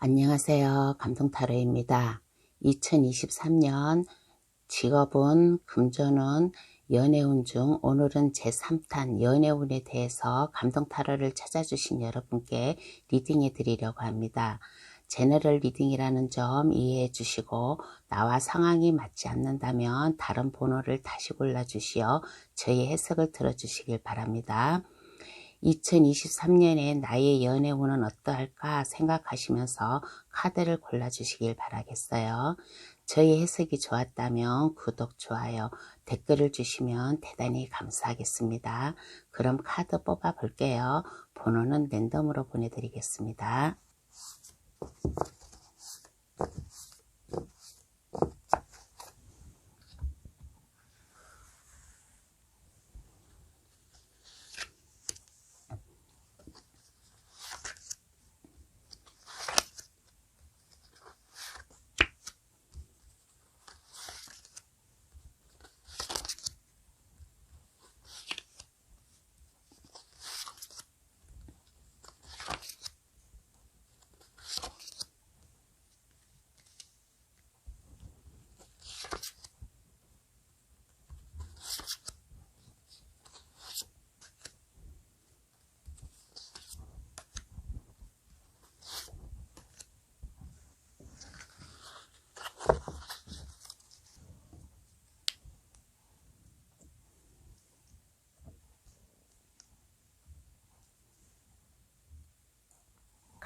안녕하세요. 감동타로입니다. 2023년 직업운, 금전운, 연애운 중 오늘은 제3탄 연애운에 대해서 감동타로를 찾아주신 여러분께 리딩해 드리려고 합니다. 제너럴 리딩이라는 점 이해해 주시고 나와 상황이 맞지 않는다면 다른 번호를 다시 골라주시어 저희 해석을 들어주시길 바랍니다. 2023년에 나의 연애운은 어떠할까 생각하시면서 카드를 골라주시길 바라겠어요. 저희 해석이 좋았다면 구독, 좋아요, 댓글을 주시면 대단히 감사하겠습니다. 그럼 카드 뽑아 볼게요. 번호는 랜덤으로 보내드리겠습니다.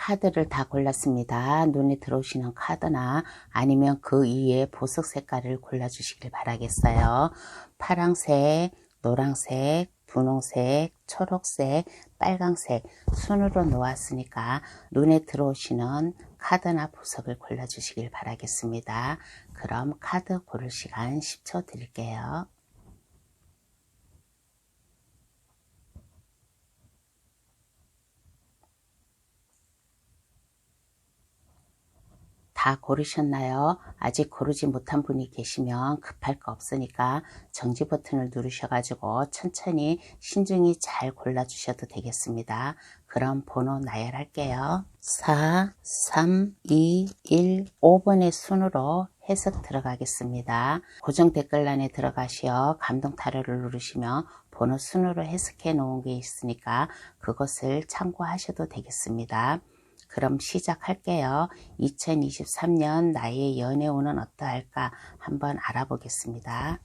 카드를 다 골랐습니다. 눈에 들어오시는 카드나 아니면 그 위에 보석 색깔을 골라주시길 바라겠어요. 파랑색, 노란색, 분홍색, 초록색, 빨강색 순으로 놓았으니까 눈에 들어오시는 카드나 보석을 골라주시길 바라겠습니다. 그럼 카드 고를 시간 10초 드릴게요. 다 고르셨나요? 아직 고르지 못한 분이 계시면 급할 거 없으니까 정지 버튼을 누르셔가지고 천천히 신중히 잘 골라주셔도 되겠습니다. 그럼 번호 나열할게요. 4, 3, 2, 1, 5번의 순으로 해석 들어가겠습니다. 고정 댓글란에 들어가시어 감동타로를 누르시면 번호 순으로 해석해 놓은 게 있으니까 그것을 참고하셔도 되겠습니다. 그럼 시작할게요. 2023년 나의 연애운은 어떠할까 한번 알아보겠습니다.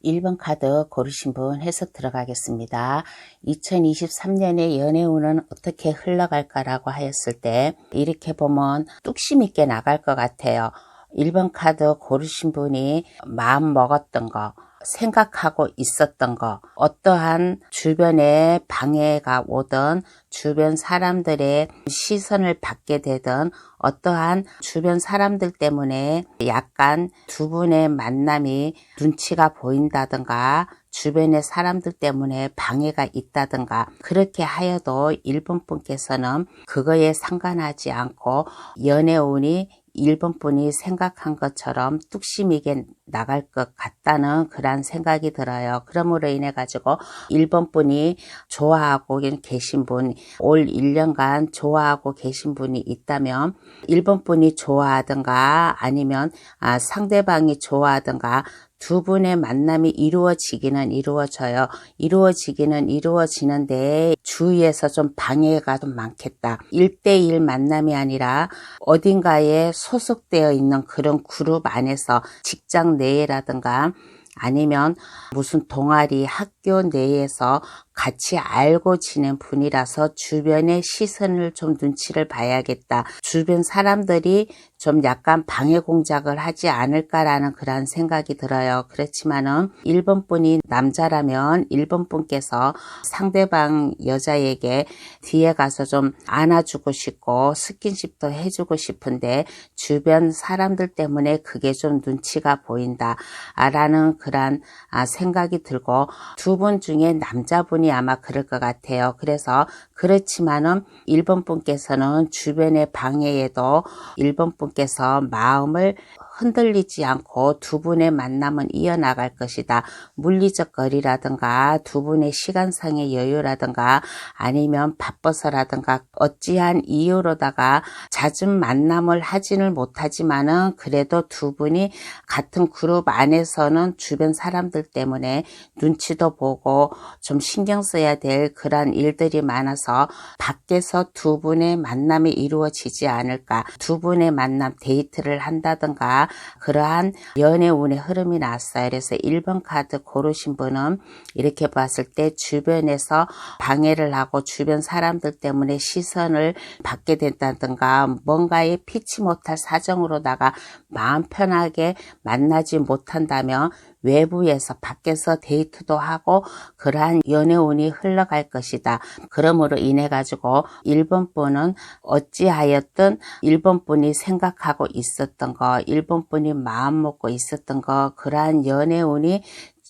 1번 카드 고르신 분 해석 들어가겠습니다. 2023년의 연애운은 어떻게 흘러갈까라고 하였을 때 이렇게 보면 뚝심 있게 나갈 것 같아요. 1번 카드 고르신 분이 마음 먹었던 거, 생각하고 있었던 거, 어떠한 주변에 방해가 오든 주변 사람들의 시선을 받게 되든 어떠한 주변 사람들 때문에 약간 두 분의 만남이 눈치가 보인다든가 주변의 사람들 때문에 방해가 있다든가 그렇게 하여도 1번 분께서는 그거에 상관하지 않고 연애운이 1번 분이 생각한 것처럼 뚝심있게 나갈 것 같다는 그런 생각이 들어요. 그러므로 인해 가지고 1번 분이 좋아하고 계신 분, 올 1년간 좋아하고 계신 분이 있다면 1번 분이 좋아하든가 아니면 상대방이 좋아하든가 두 분의 만남이 이루어지기는 이루어져요. 이루어지기는 이루어지는데 주위에서 좀 방해가 좀 많겠다. 1대1 만남이 아니라 어딘가에 소속되어 있는 그런 그룹 안에서 직장 내라든가 아니면 무슨 동아리 학교 내에서 같이 알고 지낸 분이라서 주변의 시선을 좀 눈치를 봐야겠다. 주변 사람들이 좀 약간 방해 공작을 하지 않을까라는 그런 생각이 들어요. 그렇지만은 1번 분이 남자라면 1번 분께서 상대방 여자에게 뒤에 가서 좀 안아주고 싶고 스킨십도 해주고 싶은데 주변 사람들 때문에 그게 좀 눈치가 보인다 라는 그런 생각이 들고 두 분 중에 남자분이 아마 그럴 것 같아요. 그래서 그렇지만은 1번 분께서는 주변의 방해에도 1번 분께서 마음을 흔들리지 않고 두 분의 만남은 이어나갈 것이다. 물리적 거리라든가 두 분의 시간상의 여유라든가 아니면 바빠서라든가 어찌한 이유로다가 잦은 만남을 하지는 못하지만은 그래도 두 분이 같은 그룹 안에서는 주변 사람들 때문에 눈치도 보고 좀 신경 써야 될 그런 일들이 많아서 밖에서 두 분의 만남이 이루어지지 않을까. 두 분의 만남 데이트를 한다든가 그러한 연애운의 흐름이 나왔어요. 그래서 1번 카드 고르신 분은 이렇게 봤을 때 주변에서 방해를 하고 주변 사람들 때문에 시선을 받게 된다든가 뭔가에 피치 못할 사정으로다가 마음 편하게 만나지 못한다면 외부에서 밖에서 데이트도 하고 그러한 연애운이 흘러갈 것이다. 그러므로 인해 가지고 1번 분은 어찌하였든 1번 분이 생각하고 있었던 거, 1번 분이 마음 먹고 있었던 거, 그러한 연애운이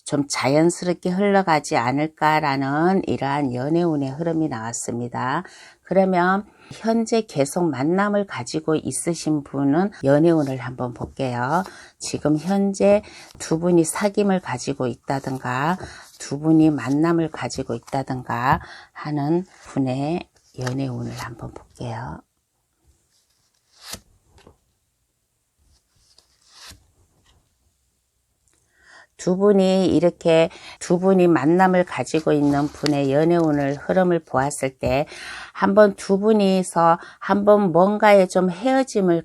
좀 자연스럽게 흘러가지 않을까라는 이러한 연애운의 흐름이 나왔습니다. 그러면 현재 계속 만남을 가지고 있으신 분은 연애운을 한번 볼게요. 지금 현재 두 분이 사귐을 가지고 있다든가 두 분이 만남을 가지고 있다든가 하는 분의 연애운을 한번 볼게요. 두 분이 만남을 가지고 있는 분의 연애운을 흐름을 보았을 때 한번 두 분이서 한번 뭔가에 좀 헤어짐을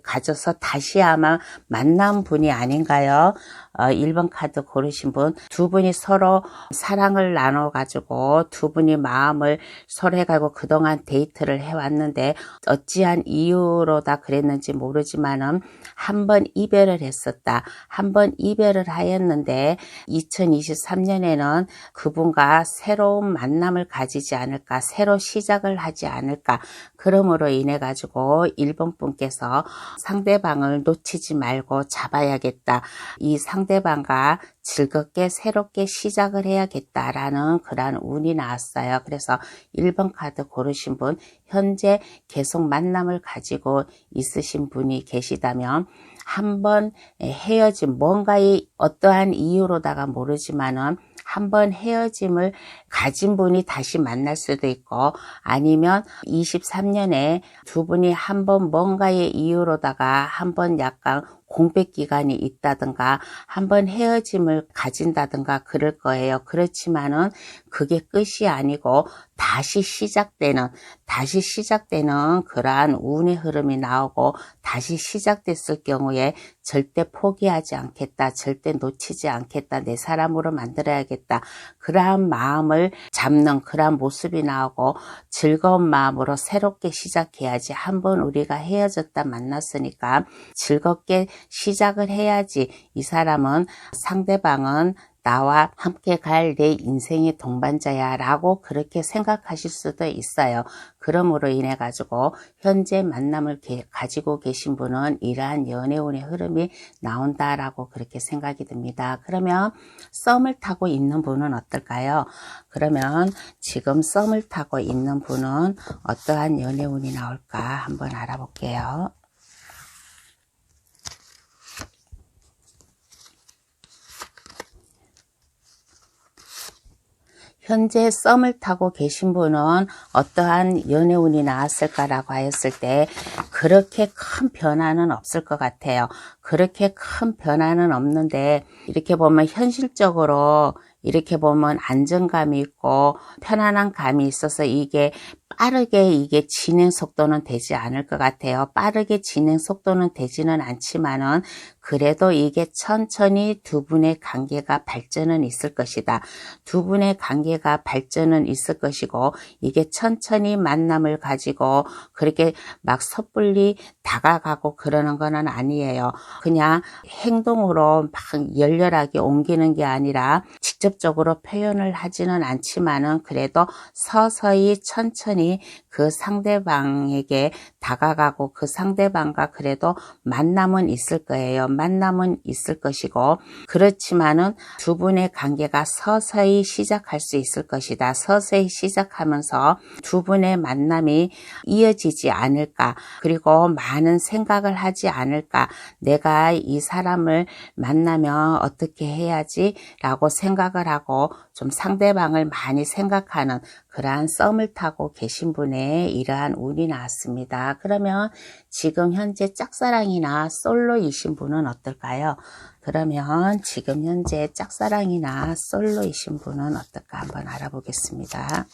가져서 다시 아마 만난 분이 아닌가요? 1번 카드 고르신 분, 두 분이 서로 사랑을 나눠가지고 두 분이 마음을 서로 해가지고 그동안 데이트를 해왔는데 어찌한 이유로다 그랬는지 모르지만은 한번 이별을 했었다. 한번 이별을 하였는데 2023년에는 그분과 새로운 만남을 가지지 않을까, 새로 시작을 하지 않을까. 그러므로 인해 가지고 1번 분께서 상대방을 놓치지 말고 잡아야겠다. 이 상대방과 즐겁게 새롭게 시작을 해야겠다라는 그러한 운이 나왔어요. 그래서 1번 카드 고르신 분, 현재 계속 만남을 가지고 있으신 분이 계시다면 한번 헤어진 뭔가의 어떠한 이유로다가 모르지만은 한번 헤어짐을 가진 분이 다시 만날 수도 있고 아니면 23년에 두 분이 한번 뭔가의 이유로다가 한번 약간 공백 기간이 있다든가 한번 헤어짐을 가진다든가 그럴 거예요. 그렇지만은 그게 끝이 아니고 다시 시작되는 그러한 운의 흐름이 나오고 다시 시작됐을 경우에 절대 포기하지 않겠다. 절대 놓치지 않겠다. 내 사람으로 만들어야겠다. 그러한 마음을 잡는 그러한 모습이 나오고 즐거운 마음으로 새롭게 시작해야지. 한번 우리가 헤어졌다 만났으니까 즐겁게 시작을 해야지. 이 사람은 상대방은 나와 함께 갈 내 인생의 동반자야 라고 그렇게 생각하실 수도 있어요. 그러므로 인해 가지고 현재 만남을 가지고 계신 분은 이러한 연애운의 흐름이 나온다라고 그렇게 생각이 듭니다. 그러면 썸을 타고 있는 분은 어떨까요? 그러면 지금 썸을 타고 있는 분은 어떠한 연애운이 나올까 한번 알아볼게요. 현재 썸을 타고 계신 분은 어떠한 연애운이 나왔을까라고 하였을 때 그렇게 큰 변화는 없을 것 같아요. 그렇게 큰 변화는 없는데 이렇게 보면 현실적으로 이렇게 보면 안정감이 있고 편안한 감이 있어서 이게 빠르게 진행 속도는 되지 않을 것 같아요. 빠르게 진행 속도는 되지는 않지만은 그래도 이게 천천히 두 분의 관계가 발전은 있을 것이다. 두 분의 관계가 발전은 있을 것이고 이게 천천히 만남을 가지고 그렇게 막 섣불리 다가가고 그러는 거는 아니에요. 그냥 행동으로 막 열렬하게 옮기는 게 아니라 직접적으로 표현을 하지는 않지만은 그래도 서서히 천천히 그 상대방에게 다가가고 그 상대방과 그래도 만남은 있을 거예요. 만남은 있을 것이고, 그렇지만은 두 분의 관계가 서서히 시작할 수 있을 것이다. 서서히 시작하면서 두 분의 만남이 이어지지 않을까, 그리고 많은 생각을 하지 않을까, 내가 이 사람을 만나면 어떻게 해야지 라고 생각을 하고 좀 상대방을 많이 생각하는 그러한 썸을 타고 계신 분의 이러한 운이 나왔습니다. 그러면 지금 현재 짝사랑이나 솔로이신 분은 어떨까요? 그러면 지금 현재 짝사랑이나 솔로이신 분은 어떨까 한번 알아보겠습니다.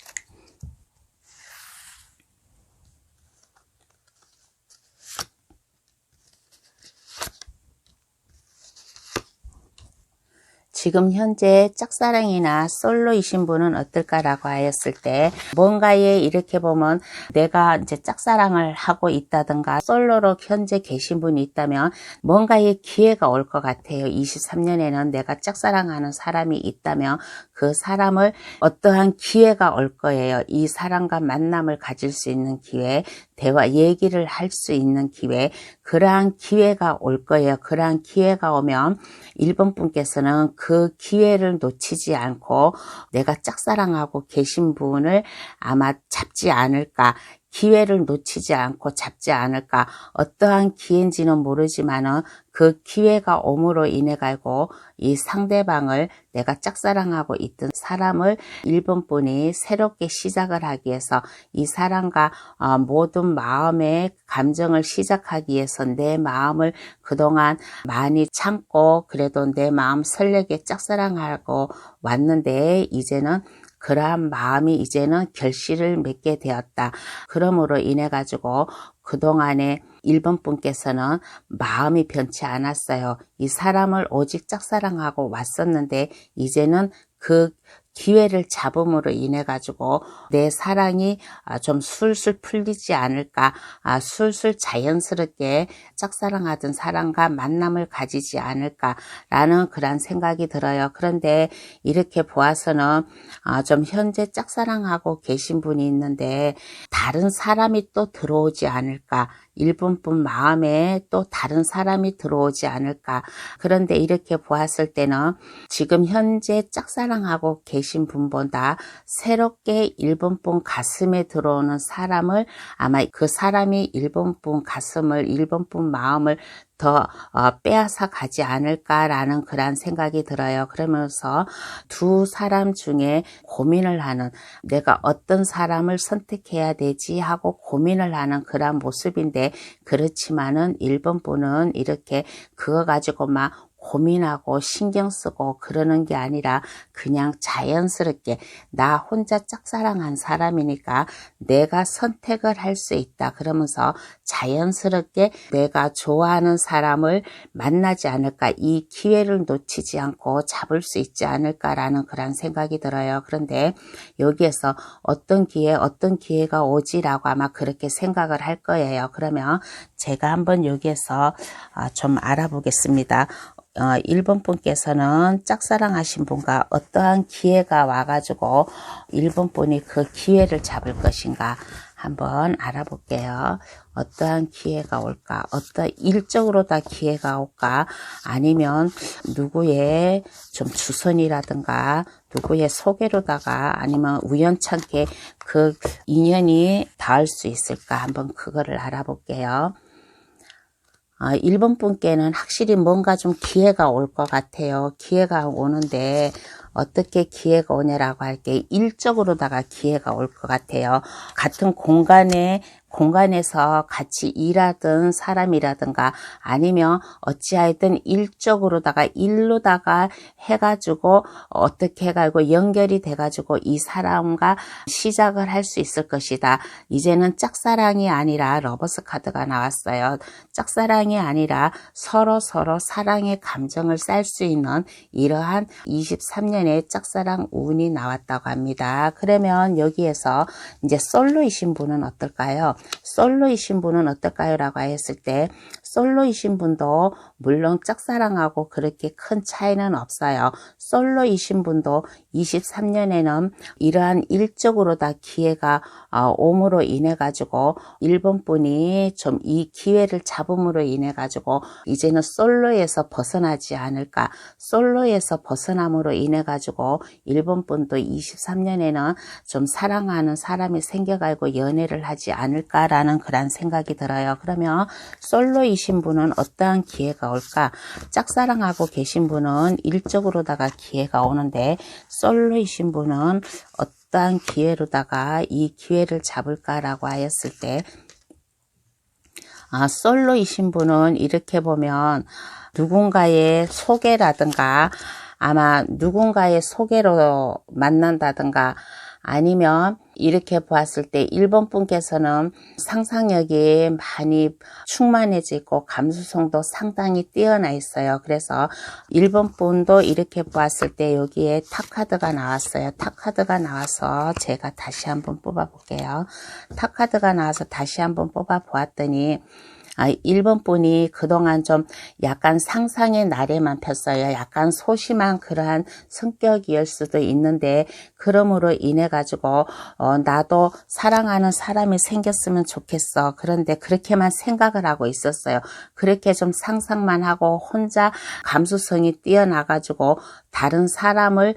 지금 현재 짝사랑이나 솔로이신 분은 어떨까라고 하였을 때, 뭔가에 이렇게 보면 내가 이제 짝사랑을 하고 있다든가 솔로로 현재 계신 분이 있다면 뭔가의 기회가 올 것 같아요. 23년에는 내가 짝사랑하는 사람이 있다면 그 사람을 어떠한 기회가 올 거예요. 이 사람과 만남을 가질 수 있는 기회, 대화, 얘기를 할 수 있는 기회, 그러한 기회가 올 거예요. 그러한 기회가 오면 1번 분께서는 그 기회를 놓치지 않고 내가 짝사랑하고 계신 분을 아마 잡지 않을까, 기회를 놓치지 않고 잡지 않을까. 어떠한 기회인지는 모르지만은 그 기회가 옴으로 인해 가지고 이 상대방을, 내가 짝사랑하고 있던 사람을 1번 분이 새롭게 시작을 하기 위해서 이 사람과 모든 마음의 감정을 시작하기 위해서 내 마음을 그동안 많이 참고 그래도 내 마음 설레게 짝사랑하고 왔는데 이제는 그러한 마음이 이제는 결실을 맺게 되었다. 그러므로 인해 가지고 그동안에 1번 분께서는 마음이 변치 않았어요. 이 사람을 오직 짝사랑하고 왔었는데 이제는 그 기회를 잡음으로 인해 가지고 내 사랑이 좀 술술 풀리지 않을까, 술술 자연스럽게 짝사랑하던 사람과 만남을 가지지 않을까라는 그런 생각이 들어요. 그런데 이렇게 보아서는 좀 현재 짝사랑하고 계신 분이 있는데 다른 사람이 또 들어오지 않을까, 1번 분 마음에 또 다른 사람이 들어오지 않을까. 그런데 이렇게 보았을 때는 지금 현재 짝사랑하고 계신 분보다 새롭게 1번 분 가슴에 들어오는 사람을, 아마 그 사람이 1번 분 가슴을, 1번 분 마음을 더 빼앗아 가지 않을까라는 그런 생각이 들어요. 그러면서 두 사람 중에 고민을 하는, 내가 어떤 사람을 선택해야 되지 하고 고민을 하는 그런 모습인데, 그렇지만은 1번 분은 이렇게 그거 가지고 막 고민하고 신경 쓰고 그러는 게 아니라 그냥 자연스럽게 나 혼자 짝사랑한 사람이니까 내가 선택을 할 수 있다. 그러면서 자연스럽게 내가 좋아하는 사람을 만나지 않을까, 이 기회를 놓치지 않고 잡을 수 있지 않을까라는 그런 생각이 들어요. 그런데 여기에서 어떤 기회가 오지라고 아마 그렇게 생각을 할 거예요. 그러면 제가 한번 여기에서 좀 알아보겠습니다. 1번 분께서는 짝사랑하신 분과 어떠한 기회가 와가지고 1번 분이 그 기회를 잡을 것인가 한번 알아볼게요. 어떠한 기회가 올까? 일적으로 다 기회가 올까? 아니면 누구의 좀 주선이라든가 누구의 소개로다가 아니면 우연찮게 그 인연이 닿을 수 있을까? 한번 그거를 알아볼게요. 1번 분께는 확실히 뭔가 좀 기회가 올 것 같아요. 기회가 오는데 어떻게 기회가 오냐라고 할게, 일적으로다가 기회가 올 것 같아요. 같은 공간에서 같이 일하던 사람이라든가 아니면 어찌하여든 일로다가 해가지고 어떻게 해가지고 연결이 돼가지고 이 사람과 시작을 할 수 있을 것이다. 이제는 짝사랑이 아니라 러버스 카드가 나왔어요. 짝사랑이 아니라 서로 사랑의 감정을 쌀 수 있는 이러한 23년의 짝사랑 운이 나왔다고 합니다. 그러면 여기에서 이제 솔로이신 분은 어떨까요? 솔로이신 분은 어떨까요? 라고 했을 때 솔로이신 분도 물론 짝사랑하고 그렇게 큰 차이는 없어요. 솔로이신 분도 23년에는 이러한 일적으로 다 기회가 옴으로 인해 가지고 일본 분이 좀 이 기회를 잡음으로 인해 가지고 이제는 솔로에서 벗어나지 않을까. 솔로에서 벗어남으로 인해 가지고 일본 분도 23년에는 좀 사랑하는 사람이 생겨가지고 연애를 하지 않을까라는 그런 생각이 들어요. 그러면 솔로이신 분은 어떠한 기회가 올까? 짝사랑하고 계신 분은 일적으로다가 기회가 오는데 솔로이신 분은 어떠한 기회로다가 이 기회를 잡을까라고 하였을 때 솔로이신 분은 이렇게 보면 누군가의 소개라든가 아마 누군가의 소개로 만난다든가 아니면 이렇게 보았을 때 일본 분께서는 상상력이 많이 충만해지고 감수성도 상당히 뛰어나 있어요. 그래서 일본 분도 이렇게 보았을 때 여기에 탑카드가 나왔어요. 탑카드가 나와서 제가 다시 한번 뽑아 볼게요. 탑카드가 나와서 다시 한번 뽑아 보았더니 일본 분이 그동안 좀 약간 상상의 날에만 폈어요. 약간 소심한 그러한 성격이었을 수도 있는데 그러므로 인해 가지고 나도 사랑하는 사람이 생겼으면 좋겠어. 그런데 그렇게만 생각을 하고 있었어요. 그렇게 좀 상상만 하고 혼자 감수성이 뛰어나 가지고 다른 사람을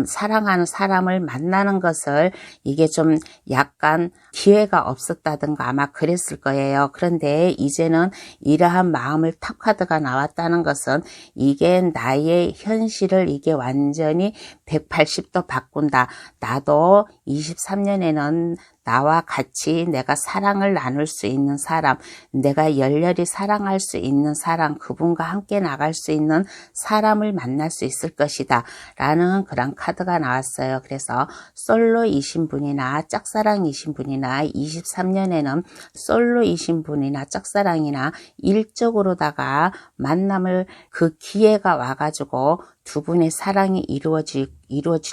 사랑하는 사람을 만나는 것을 이게 좀 약간 기회가 없었다든가 아마 그랬을 거예요. 그런데 이제는 이러한 마음을 탑카드가 나왔다는 것은 이게 나의 현실을 이게 완전히 180도 바꾼다. 나도 23년에는 나와 같이 내가 사랑을 나눌 수 있는 사람, 내가 열렬히 사랑할 수 있는 사람, 그분과 함께 나갈 수 있는 사람을 만날 수 있을 것이다 라는 그런 카드가 나왔어요. 그래서 솔로이신 분이나 짝사랑이신 분이나 23년에는 솔로이신 분이나 짝사랑이나 일적으로다가 만남을 그 기회가 와가지고 두 분의 사랑이 이루어질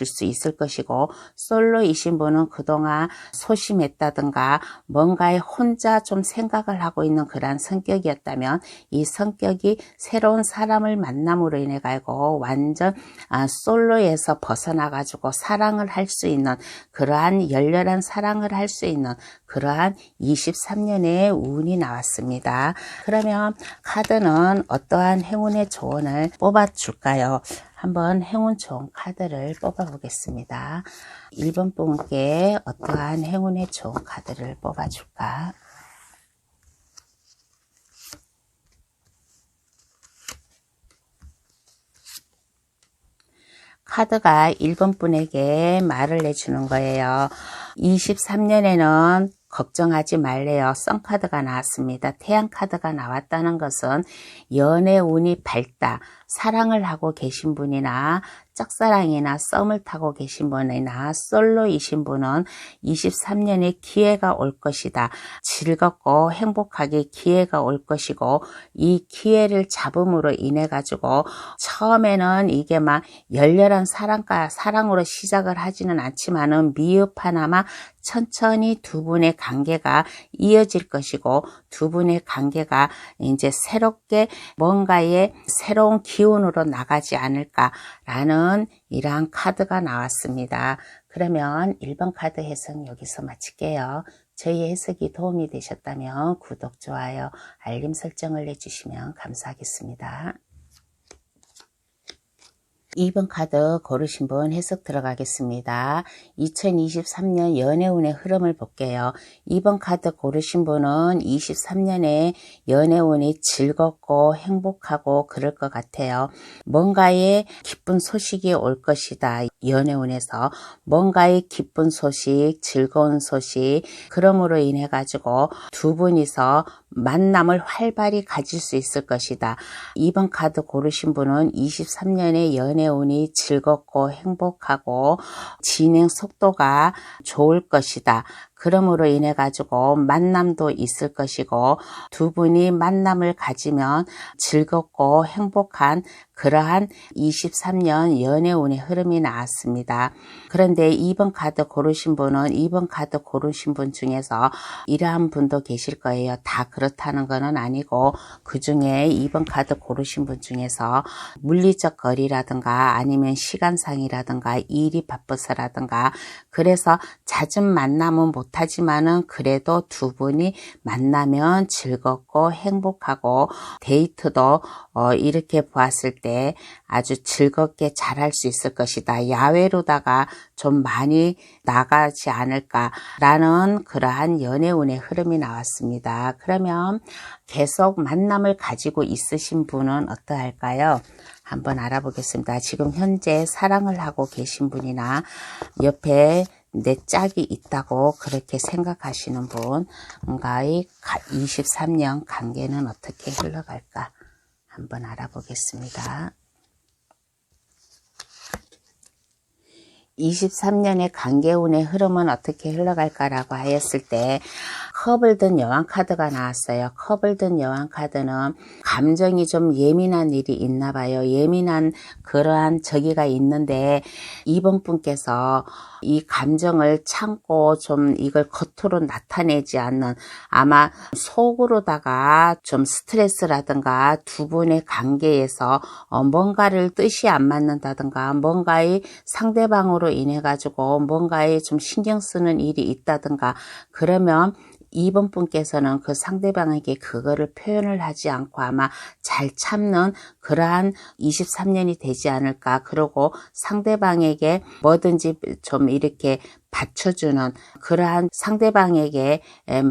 수 있을 것이고 솔로이신 분은 그동안 소심했다든가 뭔가에 혼자 좀 생각을 하고 있는 그러한 성격이었다면 이 성격이 새로운 사람을 만남으로 인해 가지고 완전 솔로에서 벗어나 가지고 사랑을 할 수 있는 그러한 열렬한 사랑을 할 수 있는 그러한 23년의 운이 나왔습니다. 그러면 카드는 어떠한 행운의 조언을 뽑아줄까요? 한번 행운 좋은 카드를 뽑아 보겠습니다. 1번 분께 어떠한 행운의 좋은 카드를 뽑아줄까? 카드가 1번 분에게 말을 해주는 거예요. 23년에는 걱정하지 말래요. 썬카드가 나왔습니다. 태양카드가 나왔다는 것은 연애 운이 밝다. 사랑을 하고 계신 분이나 짝사랑이나 썸을 타고 계신 분이나 솔로이신 분은 23년에 기회가 올 것이다. 즐겁고 행복하게 기회가 올 것이고 이 기회를 잡음으로 인해 가지고 처음에는 이게 막 열렬한 사랑으로 시작을 하지는 않지만은 미흡하나마 천천히 두 분의 관계가 이어질 것이고 두 분의 관계가 이제 새롭게 뭔가의 새로운 기운으로 나가지 않을까라는 이러한 카드가 나왔습니다. 그러면 1번 카드 해석 여기서 마칠게요. 저희 해석이 도움이 되셨다면 구독, 좋아요, 알림 설정을 해주시면 감사하겠습니다. 2번 카드 고르신 분 해석 들어가겠습니다. 2023년 연애운의 흐름을 볼게요. 2번 카드 고르신 분은 23년에 연애운이 즐겁고 행복하고 그럴 것 같아요. 뭔가의 기쁜 소식이 올 것이다. 연애운에서 뭔가의 기쁜 소식, 즐거운 소식, 그러므로 인해 가지고 두 분이서 만남을 활발히 가질 수 있을 것이다. 2번 카드 고르신 분은 23년에 연애운이 즐겁고 행복하고 진행 속도가 좋을 것이다. 그러므로 인해 가지고 만남도 있을 것이고 두 분이 만남을 가지면 즐겁고 행복한 그러한 23년 연애운의 흐름이 나왔습니다. 그런데 2번 카드 고르신 분은 2번 카드 고르신 분 중에서 이러한 분도 계실 거예요. 다 그렇다는 것은 아니고 그 중에 2번 카드 고르신 분 중에서 물리적 거리라든가 아니면 시간상이라든가 일이 바빠서라든가 그래서 잦은 만남은 못하지만은 그래도 두 분이 만나면 즐겁고 행복하고 데이트도 이렇게 보았을 때 아주 즐겁게 잘할 수 있을 것이다. 야외로다가 좀 많이 나가지 않을까라는 그러한 연애운의 흐름이 나왔습니다. 그러면 계속 만남을 가지고 있으신 분은 어떠할까요? 한번 알아보겠습니다. 지금 현재 사랑을 하고 계신 분이나 옆에 내 짝이 있다고 그렇게 생각하시는 분과의 23년 관계는 어떻게 흘러갈까? 한번 알아보겠습니다. 23년의 관계운의 흐름은 어떻게 흘러갈까라고 하였을 때 컵을 든 여왕 카드가 나왔어요. 컵을 든 여왕 카드는 감정이 좀 예민한 일이 있나 봐요. 예민한 그러한 저기가 있는데 이번 분께서 이 감정을 참고 좀 이걸 겉으로 나타내지 않는 아마 속으로다가 좀 스트레스라든가 두 분의 관계에서 뭔가를 뜻이 안 맞는다든가 뭔가의 상대방으로 인해 가지고 뭔가에 좀 신경 쓰는 일이 있다든가 그러면 이번 분께서는 그 상대방에게 그거를 표현을 하지 않고 아마 잘 참는 그러한 23년이 되지 않을까. 그러고 상대방에게 뭐든지 좀 이렇게 받쳐주는 그러한 상대방에게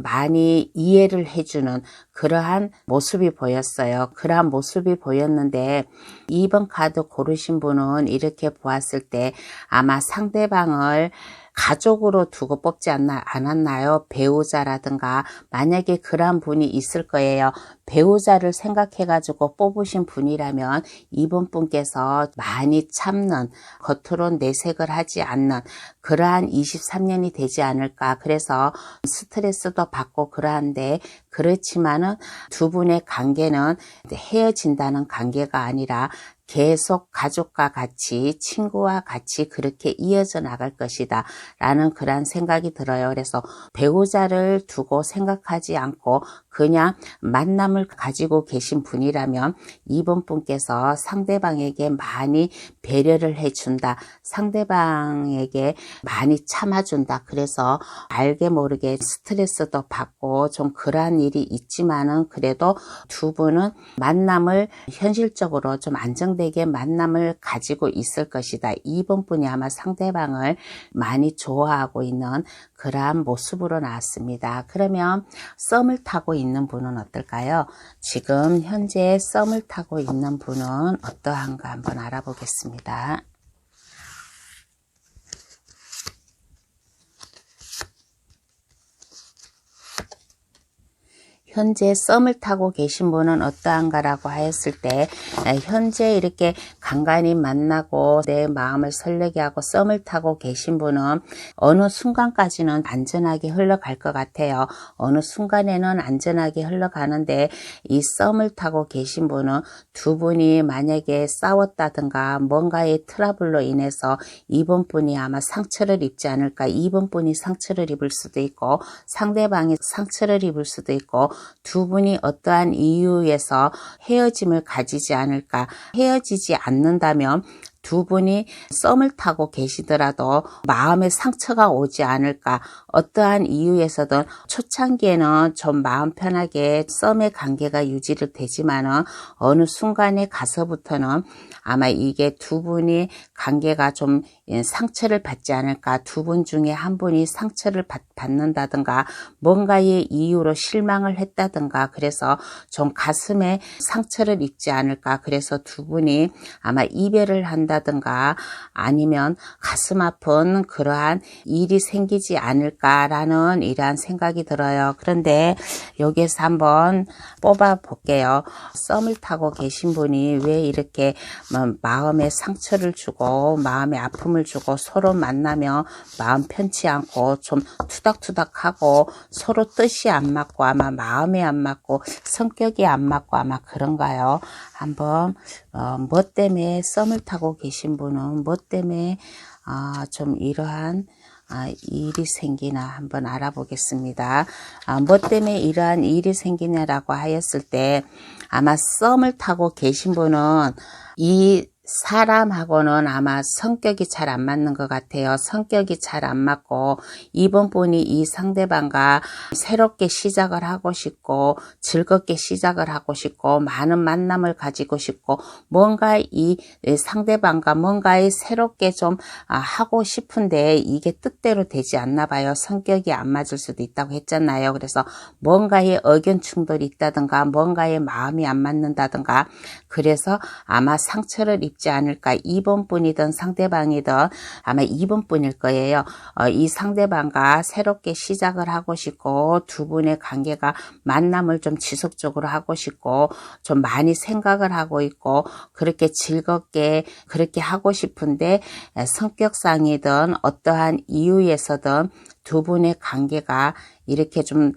많이 이해를 해주는 그러한 모습이 보였어요. 그러한 모습이 보였는데 2번 카드 고르신 분은 이렇게 보았을 때 아마 상대방을 가족으로 두고 뽑지 않았나요? 배우자라든가 만약에 그러한 분이 있을 거예요. 배우자를 생각해가지고 뽑으신 분이라면 이번 분께서 많이 참는 겉으로 내색을 하지 않는 그러한 23년이 되지 않을까. 그래서 스트레스도 받고 그러한데 그렇지만은 두 분의 관계는 헤어진다는 관계가 아니라 계속 가족과 같이 친구와 같이 그렇게 이어져 나갈 것이다 라는 그런 생각이 들어요. 그래서 배우자를 두고 생각하지 않고 그냥 만남을 가지고 계신 분이라면 이번 분께서 상대방에게 많이 배려를 해준다. 상대방에게 많이 참아준다. 그래서 알게 모르게 스트레스도 받고 좀 그러한 일이 있지만은 그래도 두 분은 만남을 현실적으로 좀 안정되게 만남을 가지고 있을 것이다. 이번 분이 아마 상대방을 많이 좋아하고 있는 그러한 모습으로 나왔습니다. 그러면 썸을 타고 있는 분은 어떨까요? 지금 현재 썸을 타고 있는 분은 어떠한가 한번 알아보겠습니다. 현재 썸을 타고 계신 분은 어떠한가라고 하였을 때 현재 이렇게 간간히 만나고 내 마음을 설레게 하고 썸을 타고 계신 분은 어느 순간까지는 안전하게 흘러갈 것 같아요. 어느 순간에는 안전하게 흘러가는데 이 썸을 타고 계신 분은 두 분이 만약에 싸웠다든가 뭔가의 트러블로 인해서 이번 분이 아마 상처를 입지 않을까. 이번 분이 상처를 입을 수도 있고 상대방이 상처를 입을 수도 있고 두 분이 어떠한 이유에서 헤어짐을 가지지 않을까. 헤어지지 않는다면 두 분이 썸을 타고 계시더라도 마음에 상처가 오지 않을까. 어떠한 이유에서든 초창기에는 좀 마음 편하게 썸의 관계가 유지를 되지만은 어느 순간에 가서부터는 아마 이게 두 분이 관계가 좀 상처를 받지 않을까. 두 분 중에 한 분이 상처를 받는다든가 뭔가의 이유로 실망을 했다든가 그래서 좀 가슴에 상처를 입지 않을까. 그래서 두 분이 아마 이별을 한다 된다든가 아니면 가슴 아픈 그러한 일이 생기지 않을까라는 이러한 생각이 들어요. 그런데 여기에서 한번 뽑아 볼게요. 썸을 타고 계신 분이 왜 이렇게 마음에 상처를 주고 마음에 아픔을 주고 서로 만나면 마음 편치 않고 좀 투닥투닥하고 서로 뜻이 안 맞고 아마 마음에 안 맞고 성격이 안 맞고 아마 그런가요? 한번 뭐 때문에 썸을 타고 계신 분은 뭐 때문에 좀 이러한 일이 생기나 한번 알아보겠습니다. 뭐 때문에 이러한 일이 생기냐라고 하였을 때 아마 썸을 타고 계신 분은 이 사람하고는 아마 성격이 잘 안 맞는 것 같아요. 성격이 잘 안 맞고 이번 분이 이 상대방과 새롭게 시작을 하고 싶고 즐겁게 시작을 하고 싶고 많은 만남을 가지고 싶고 뭔가 이 상대방과 뭔가에 새롭게 좀 하고 싶은데 이게 뜻대로 되지 않나 봐요. 성격이 안 맞을 수도 있다고 했잖아요. 그래서 뭔가에 의견 충돌이 있다든가 뭔가에 마음이 안 맞는다든가 그래서 아마 상처를 입지 않을까. 2번 분이든 상대방이든 아마 2번 분일 거예요. 이 상대방과 새롭게 시작을 하고 싶고 두 분의 관계가 만남을 좀 지속적으로 하고 싶고 좀 많이 생각을 하고 있고 그렇게 즐겁게 그렇게 하고 싶은데 성격상이든 어떠한 이유에서든 두 분의 관계가 이렇게 좀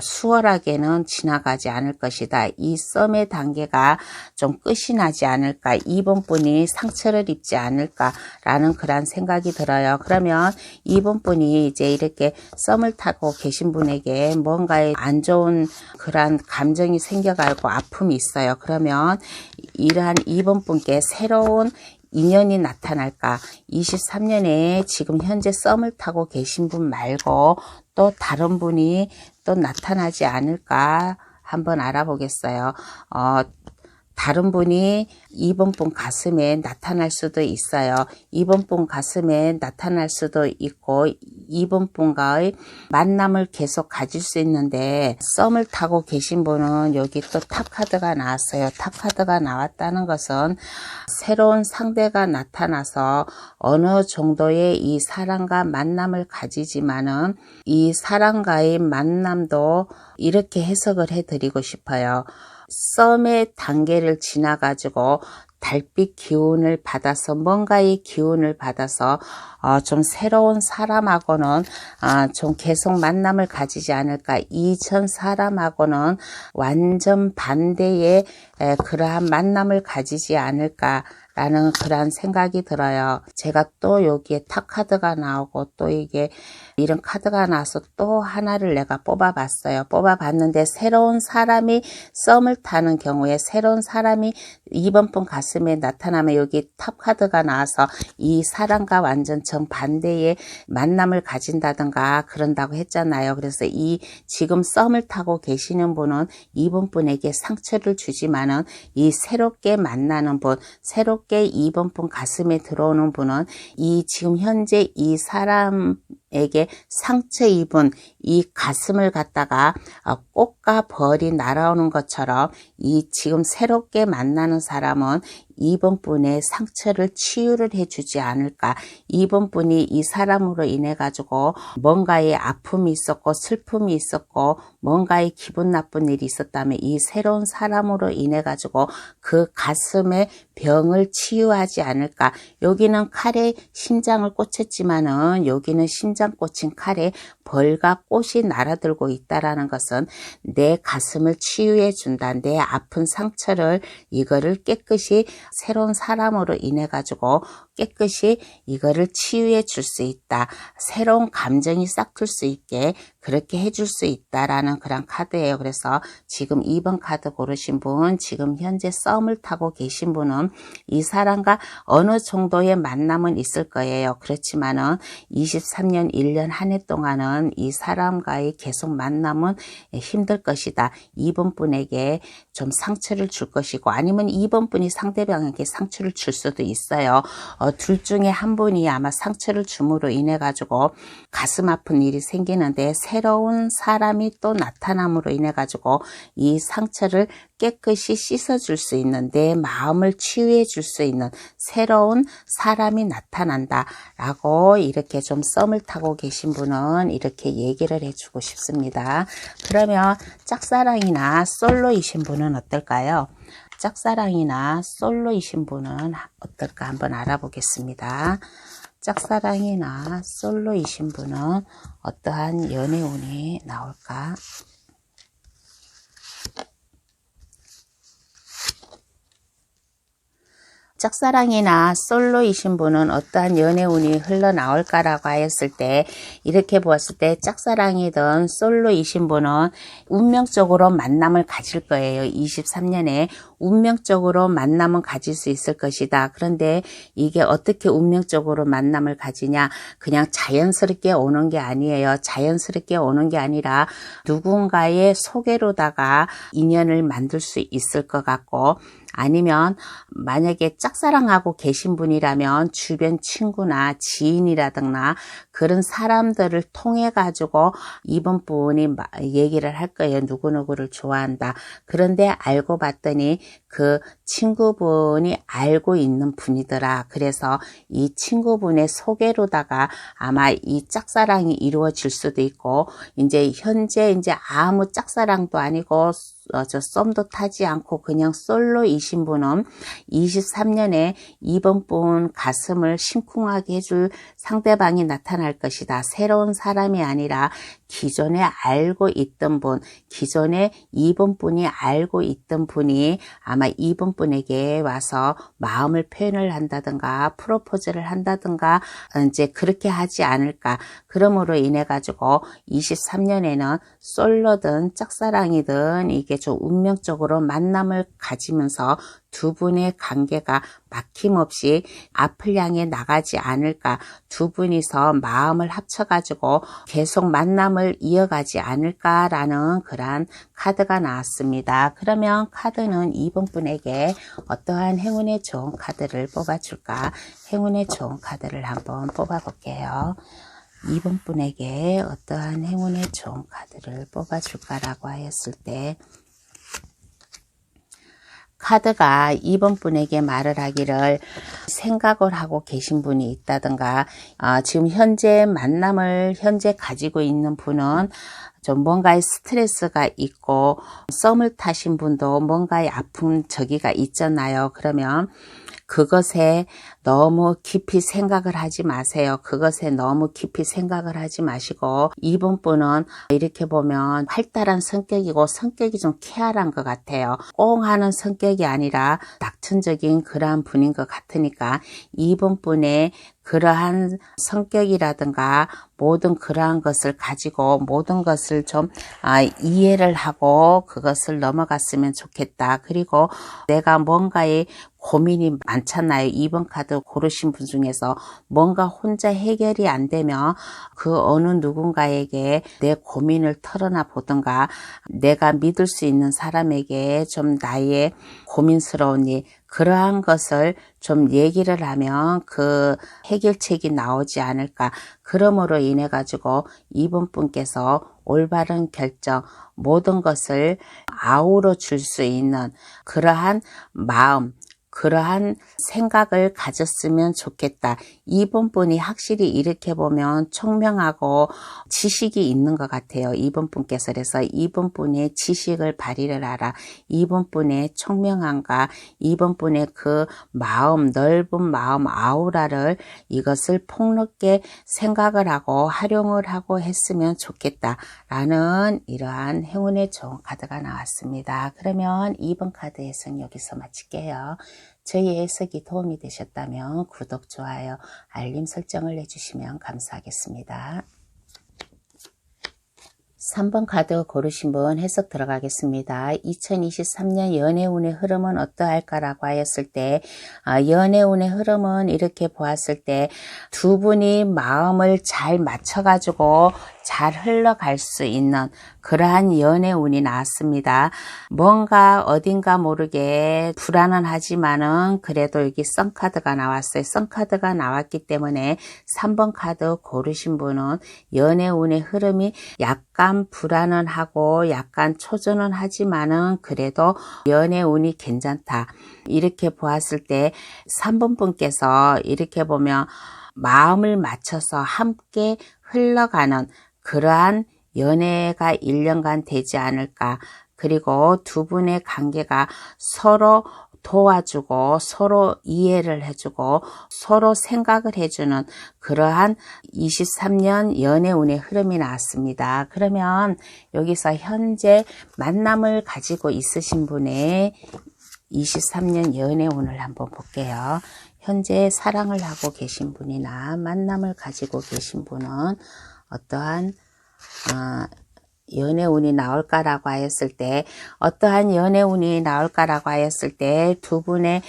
수월하게는 지나가지 않을 것이다. 이 썸의 단계가 좀 끝이 나지 않을까. 2번 분이 상처를 입지 않을까라는 그런 생각이 들어요. 그러면 2번 분이 이제 이렇게 썸을 타고 계신 분에게 뭔가에 안 좋은 그런 감정이 생겨가지고 아픔이 있어요. 그러면 이러한 2번 분께 새로운 인연이 나타날까? 23년에 지금 현재 썸을 타고 계신 분 말고 또 다른 분이 또 나타나지 않을까 한번 알아보겠어요. 다른 분이 2번 분 가슴에 나타날 수도 있어요. 2번 분 가슴에 나타날 수도 있고 2번 분과의 만남을 계속 가질 수 있는데 썸을 타고 계신 분은 여기 또 탑 카드가 나왔어요. 탑 카드가 나왔다는 것은 새로운 상대가 나타나서 어느 정도의 이 사람과 만남을 가지지만은 이 사람과의 만남도 이렇게 해석을 해드리고 싶어요. 썸의 단계를 지나가지고 달빛 기운을 받아서 뭔가의 기운을 받아서 좀 새로운 사람하고는 좀 계속 만남을 가지지 않을까. 이전 사람하고는 완전 반대의 그러한 만남을 가지지 않을까. 라는 그런 생각이 들어요. 제가 또 여기에 탑 카드가 나오고 또 이게 이런 카드가 나와서 또 하나를 내가 뽑아봤어요. 뽑아봤는데 새로운 사람이 썸을 타는 경우에 새로운 사람이 2번 분 가슴에 나타나면 여기 탑 카드가 나와서 이 사람과 완전 정반대의 만남을 가진다든가 그런다고 했잖아요. 그래서 이 지금 썸을 타고 계시는 분은 2번 분에게 상처를 주지만은 이 새롭게 만나는 분, 새롭게 2번 분 가슴에 들어오는 분은 이 지금 현재 이 사람에게 상처 입은 이 가슴을 갖다가 꽃과 벌이 날아오는 것처럼 이 지금 새롭게 만나는 사람은 2번 분의 상처를 치유를 해주지 않을까. 2번 분이 이 사람으로 인해 가지고 뭔가의 아픔이 있었고 슬픔이 있었고 뭔가의 기분 나쁜 일이 있었다면 이 새로운 사람으로 인해 가지고 그 가슴의 병을 치유하지 않을까. 여기는 칼에 심장을 꽂혔지만은 여기는 심장 꽂힌 칼에 벌과 꽃이 날아들고 있다라는 것은 내 가슴을 치유해 준다. 내 아픈 상처를 이거를 깨끗이 새로운 사람으로 인해 가지고 깨끗이 이거를 치유해 줄 수 있다. 새로운 감정이 싹틀 수 있게 그렇게 해줄 수 있다라는 그런 카드예요. 그래서 지금 2번 카드 고르신 분, 지금 현재 썸을 타고 계신 분은 이 사람과 어느 정도의 만남은 있을 거예요. 그렇지만은 23년 1년 한 해 동안은 이 사람과의 계속 만남은 힘들 것이다. 2번 분에게 좀 상처를 줄 것이고 아니면 2번 분이 상대방에게 상처를 줄 수도 있어요. 둘 중에 한 분이 아마 상처를 줌으로 인해 가지고 가슴 아픈 일이 생기는데 새로운 사람이 또 나타남으로 인해 가지고 이 상처를 깨끗이 씻어줄 수 있는, 내 마음을 치유해 줄 수 있는 새로운 사람이 나타난다 라고 이렇게 좀 썸을 타고 계신 분은 이렇게 얘기를 해주고 싶습니다. 그러면 짝사랑이나 솔로이신 분은 어떨까요? 짝사랑이나 솔로이신 분은 어떨까 한번 알아보겠습니다. 짝사랑이나 솔로이신 분은 어떠한 연애운이 나올까? 짝사랑이나 솔로이신 분은 어떠한 연애운이 흘러나올까라고 하였을 때, 이렇게 보았을 때 짝사랑이든 솔로이신 분은 운명적으로 만남을 가질 거예요. 23년에 운명적으로 만남은 가질 수 있을 것이다. 그런데 이게 어떻게 운명적으로 만남을 가지냐, 그냥 자연스럽게 오는 게 아니에요. 자연스럽게 오는 게 아니라 누군가의 소개로다가 인연을 만들 수 있을 것 같고, 아니면 만약에 짝사랑하고 계신 분이라면 주변 친구나 지인이라든가 그런 사람들을 통해 가지고 이번 분이 얘기를 할 거예요. 누구누구를 좋아한다. 그런데 알고 봤더니 그 친구분이 알고 있는 분이더라. 그래서 이 친구분의 소개로다가 아마 이 짝사랑이 이루어질 수도 있고, 이제 현재 이제 아무 짝사랑도 아니고 썸도 타지 않고 그냥 솔로이신 분은 23년에 이번 분 가슴을 심쿵하게 해줄 상대방이 나타날 것이다. 새로운 사람이 아니라 기존에 알고 있던 분, 기존에 이번 분이 알고 있던 분이 아마 이번 분에게 와서 마음을 표현을 한다든가 프로포즈를 한다든가 이제 그렇게 하지 않을까. 그러므로 인해 가지고 23년에는 솔로든 짝사랑이든 이게 좀 운명적으로 만남을 가지면서 두 분의 관계가 막힘없이 앞을 향해 나가지 않을까, 두 분이서 마음을 합쳐가지고 계속 만남을 이어가지 않을까라는 그러한 카드가 나왔습니다. 그러면 카드는 이번 분에게 어떠한 행운의 좋은 카드를 뽑아줄까? 행운의 좋은 카드를 한번 뽑아볼게요. 이번 분에게 어떠한 행운의 좋은 카드를 뽑아줄까라고 하였을 때, 카드가 이번 분에게 말을 하기를 생각을 하고 계신 분이 있다든가, 지금 현재 만남을 현재 가지고 있는 분은 좀 뭔가의 스트레스가 있고, 썸을 타신 분도 뭔가의 아픈 저기가 있잖아요. 그러면 그것에 너무 깊이 생각을 하지 마세요. 그것에 너무 깊이 생각을 하지 마시고, 이번 분은 이렇게 보면 활달한 성격이고 성격이 좀 쾌활한 것 같아요. 꽁하는 성격이 아니라 낙천적인 그러한 분인 것 같으니까 이번 분의 그러한 성격이라든가 모든 그러한 것을 가지고 모든 것을 좀 이해를 하고 그것을 넘어갔으면 좋겠다. 그리고 내가 뭔가에 고민이 많잖아요. 이번 카드 고르신 분 중에서 뭔가 혼자 해결이 안 되면 그 어느 누군가에게 내 고민을 털어놔 보든가, 내가 믿을 수 있는 사람에게 좀 나의 고민스러운 일, 그러한 것을 좀 얘기를 하면 그 해결책이 나오지 않을까. 그러므로 인해 가지고 이번 분께서 올바른 결정, 모든 것을 아우러 줄 수 있는 그러한 마음, 그러한 생각을 가졌으면 좋겠다. 이번 분이 확실히 이렇게 보면 총명하고 지식이 있는 것 같아요. 이번 분께서. 그래서 이번 분의 지식을 발휘를 하라. 이번 분의 총명함과 이번 분의 그 마음, 넓은 마음 아우라를 이것을 폭넓게 생각을 하고 활용을 하고 했으면 좋겠다라는 이러한 행운의 좋은 카드가 나왔습니다. 그러면 2번 카드 해석 여기서 마칠게요. 저희 해석이 도움이 되셨다면 구독, 좋아요, 알림 설정을 해주시면 감사하겠습니다. 3번 카드 고르신 분 해석 들어가겠습니다. 2023년 연애운의 흐름은 어떠할까라고 하였을 때, 연애운의 흐름은 이렇게 보았을 때 두 분이 마음을 잘 맞춰가지고 잘 흘러갈 수 있는 그러한 연애운이 나왔습니다. 뭔가 어딘가 모르게 불안은 하지만은 그래도 여기 썬카드가 나왔어요. 썬카드가 나왔기 때문에 3번 카드 고르신 분은 연애운의 흐름이 약간 불안은 하고 약간 초조는 하지만은 그래도 연애운이 괜찮다. 이렇게 보았을 때 3번 분께서 이렇게 보면 마음을 맞춰서 함께 흘러가는 그러한 연애가 1년간 되지 않을까. 그리고 두 분의 관계가 서로 도와주고 서로 이해를 해주고 서로 생각을 해주는 그러한 23년 연애운의 흐름이 나왔습니다. 그러면 여기서 현재 만남을 가지고 있으신 분의 23년 연애운을 한번 볼게요. 현재 사랑을 하고 계신 분이나 만남을 가지고 계신 분은 어떠한 연애운이 나올까라고 하였을 때 어떠한 연애운이 나올까라고 하였을 때 두 분의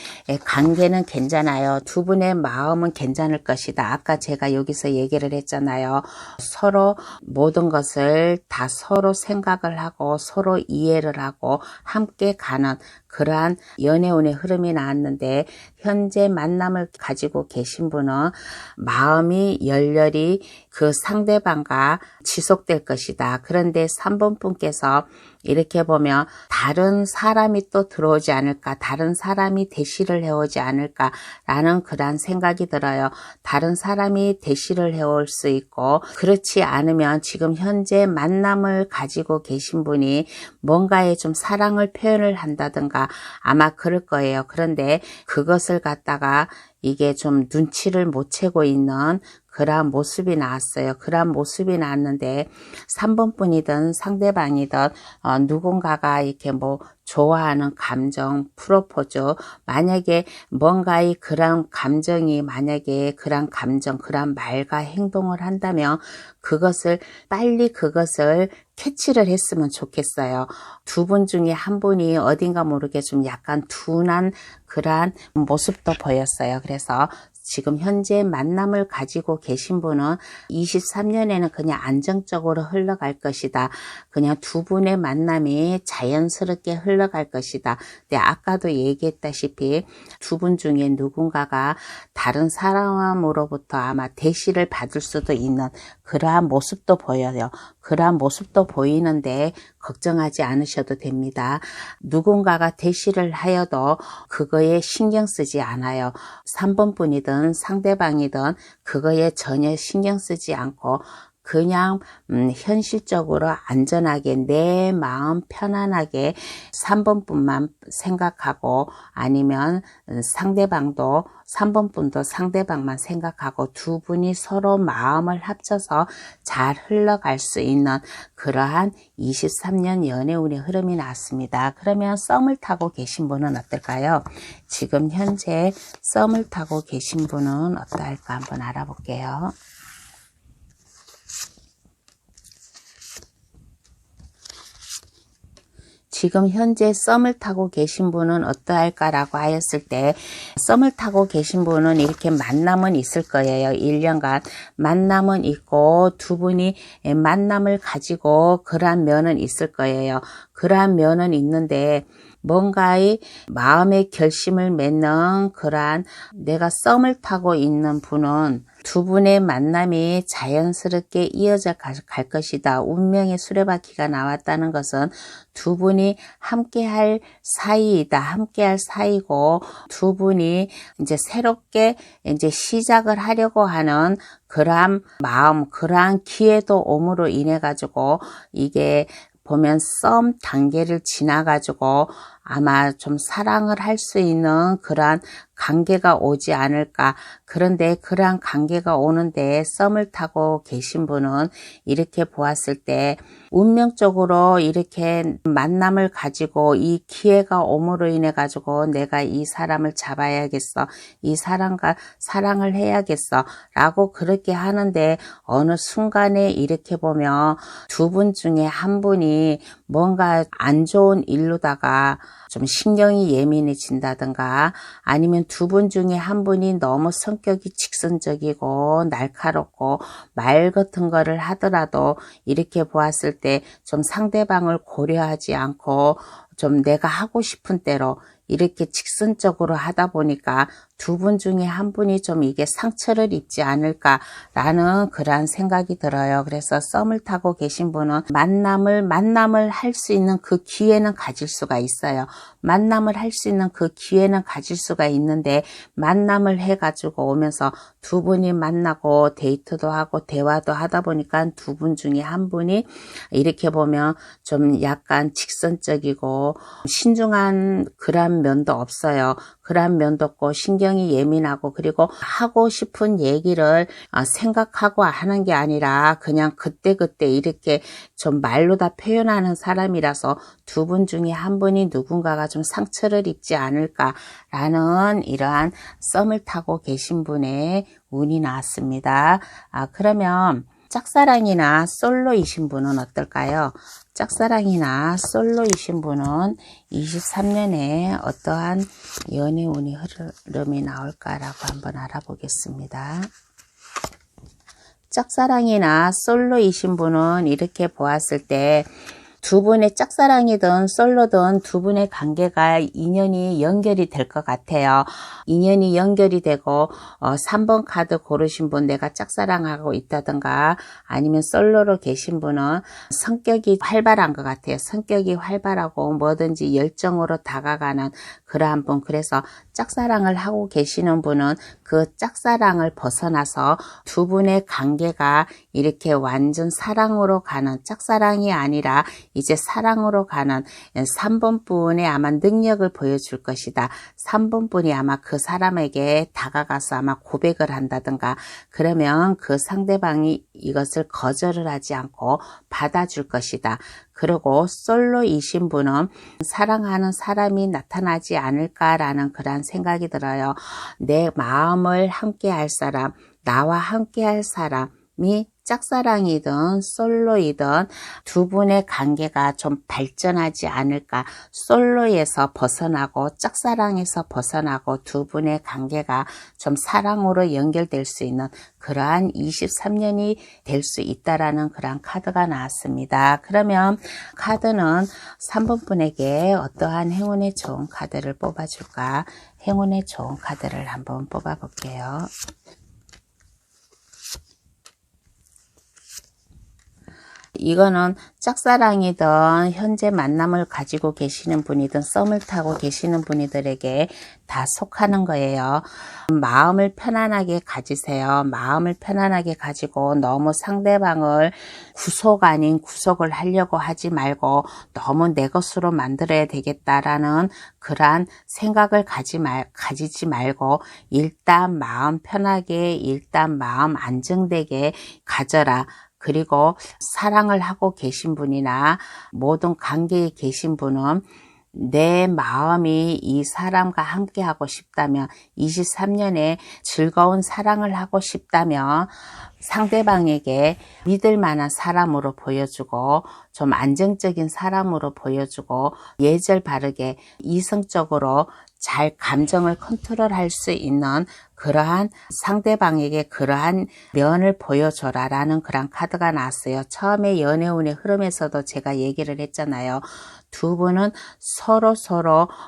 관계는 괜찮아요. 두 분의 마음은 괜찮을 것이다. 아까 제가 여기서 얘기를 했잖아요. 서로 모든 것을 다 서로 생각을 하고 서로 이해를 하고 함께 가는 그러한 연애운의 흐름이 나왔는데 현재 만남을 가지고 계신 분은 마음이 열렬히 그 상대방과 지속될 것이다. 그런데 3번 분께서 이렇게 보면 다른 사람이 또 들어오지 않을까, 다른 사람이 대시를 해오지 않을까라는 그런 생각이 들어요. 다른 사람이 대시를 해올 수 있고 그렇지 않으면 지금 현재 만남을 가지고 계신 분이 뭔가에 좀 사랑을 표현을 한다든가 아마 그럴 거예요. 그런데 그것을 갖다가 이게 좀 눈치를 못 채고 있는 그러한 모습이 나왔어요. 그러한 모습이 나왔는데 3번 분이든 상대방이든 누군가가 이렇게 뭐 좋아하는 감정, 프로포즈, 만약에 뭔가의 그런 감정이 만약에 그런 감정, 그런 말과 행동을 한다면 그것을 빨리 그것을 캐치를 했으면 좋겠어요. 두 분 중에 한 분이 어딘가 모르게 좀 약간 둔한 그러한 모습도 보였어요. 그래서 지금 현재 만남을 가지고 계신 분은 23년에는 그냥 안정적으로 흘러갈 것이다. 그냥 두 분의 만남이 자연스럽게 흘러갈 것이다. 근데 아까도 얘기했다시피 두 분 중에 누군가가 다른 사람으로부터 아마 대시를 받을 수도 있는 그러한 모습도 보여요. 그러한 모습도 보이는데 걱정하지 않으셔도 됩니다. 누군가가 대시를 하여도 그거에 신경 쓰지 않아요. 3번 분이든 상대방이든 그거에 전혀 신경 쓰지 않고 그냥 현실적으로 안전하게 내 마음 편안하게 3번 분만 생각하고 아니면 상대방도 3번 분도 상대방만 생각하고 두 분이 서로 마음을 합쳐서 잘 흘러갈 수 있는 그러한 23년 연애운의 흐름이 나왔습니다. 그러면 썸을 타고 계신 분은 어떨까요? 지금 현재 썸을 타고 계신 분은 어떨까 한번 알아볼게요. 지금 현재 썸을 타고 계신 분은 어떠할까라고 하였을 때 썸을 타고 계신 분은 이렇게 만남은 있을 거예요. 1년간 만남은 있고 두 분이 만남을 가지고 그러한 면은 있을 거예요. 그러한 면은 있는데 뭔가의 마음의 결심을 맺는 그러한 내가 썸을 타고 있는 분은 두 분의 만남이 자연스럽게 이어져 갈 것이다. 운명의 수레바퀴가 나왔다는 것은 두 분이 함께할 사이이다. 함께할 사이고 두 분이 이제 새롭게 이제 시작을 하려고 하는 그러한 마음, 그러한 기회도 옴으로 인해 가지고 이게 보면 썸 단계를 지나가지고 아마 좀 사랑을 할 수 있는 그러한 관계가 오지 않을까. 그런데 그러한 관계가 오는데 썸을 타고 계신 분은 이렇게 보았을 때 운명적으로 이렇게 만남을 가지고 이 기회가 옴으로 인해 가지고 내가 이 사람을 잡아야겠어. 이 사람과 사랑을 해야겠어. 라고 그렇게 하는데 어느 순간에 이렇게 보면 두 분 중에 한 분이 뭔가 안 좋은 일로다가 좀 신경이 예민해진다든가 아니면 두 분 중에 한 분이 너무 성격이 직선적이고 날카롭고 말 같은 거를 하더라도 이렇게 보았을 때 좀 상대방을 고려하지 않고 좀 내가 하고 싶은 대로 이렇게 직선적으로 하다 보니까 두 분 중에 한 분이 좀 이게 상처를 입지 않을까라는 그러한 생각이 들어요. 그래서 썸을 타고 계신 분은 만남을 할 수 있는 그 기회는 가질 수가 있어요. 만남을 할 수 있는 그 기회는 가질 수가 있는데 만남을 해가지고 오면서 두 분이 만나고 데이트도 하고 대화도 하다 보니까 두 분 중에 한 분이 이렇게 보면 좀 약간 직선적이고 신중한 그런 면도 없어요. 그런 면도 없고 신경이 예민하고 그리고 하고 싶은 얘기를 생각하고 하는 게 아니라 그냥 그때그때 이렇게 좀 말로 다 표현하는 사람이라서 두 분 중에 한 분이 누군가가 좀 상처를 입지 않을까라는 이러한 썸을 타고 계신 분의 운이 나왔습니다. 그러면 짝사랑이나 솔로이신 분은 어떨까요? 짝사랑이나 솔로이신 분은 23년에 어떠한 연애 운이 흐름이 나올까라고 한번 알아보겠습니다. 짝사랑이나 솔로이신 분은 이렇게 보았을 때 두 분의 짝사랑이든 솔로든 두 분의 관계가 인연이 연결이 될 것 같아요. 인연이 연결이 되고 3번 카드 고르신 분 내가 짝사랑하고 있다든가 아니면 솔로로 계신 분은 성격이 활발한 것 같아요. 성격이 활발하고 뭐든지 열정으로 다가가는 그러한 분. 그래서 짝사랑을 하고 계시는 분은 그 짝사랑을 벗어나서 두 분의 관계가 이렇게 완전 사랑으로 가는 짝사랑이 아니라 이제 사랑으로 가는 3번 분의 아마 능력을 보여줄 것이다. 3번 분이 아마 그 사람에게 다가가서 아마 고백을 한다든가 그러면 그 상대방이 이것을 거절을 하지 않고 받아줄 것이다. 그리고 솔로이신 분은 사랑하는 사람이 나타나지 않을까라는 그런 생각이 들어요. 내 마음을 함께 할 사람, 나와 함께 할 사람이 짝사랑이든 솔로이든 두 분의 관계가 좀 발전하지 않을까. 솔로에서 벗어나고 짝사랑에서 벗어나고 두 분의 관계가 좀 사랑으로 연결될 수 있는 그러한 23년이 될 수 있다라는 그러한 카드가 나왔습니다. 그러면 카드는 3번 분에게 어떠한 행운의 좋은 카드를 뽑아줄까? 행운의 좋은 카드를 한번 뽑아볼게요. 이거는 짝사랑이든 현재 만남을 가지고 계시는 분이든 썸을 타고 계시는 분들에게 다 속하는 거예요. 마음을 편안하게 가지세요. 마음을 편안하게 가지고 너무 상대방을 구속 아닌 구속을 하려고 하지 말고 너무 내 것으로 만들어야 되겠다라는 그러한 생각을 가지지 말고 일단 마음 편하게 일단 마음 안정되게 가져라. 그리고 사랑을 하고 계신 분이나 모든 관계에 계신 분은 내 마음이 이 사람과 함께 하고 싶다면 23년에 즐거운 사랑을 하고 싶다면 상대방에게 믿을 만한 사람으로 보여주고 좀 안정적인 사람으로 보여주고 예절 바르게 이성적으로 잘 감정을 컨트롤할 수 있는 그러한 상대방에게 그러한 면을 보여줘라 라는 그런 카드가 나왔어요. 처음에 연애운의 흐름에서도 제가 얘기를 했잖아요. 두 분은 서로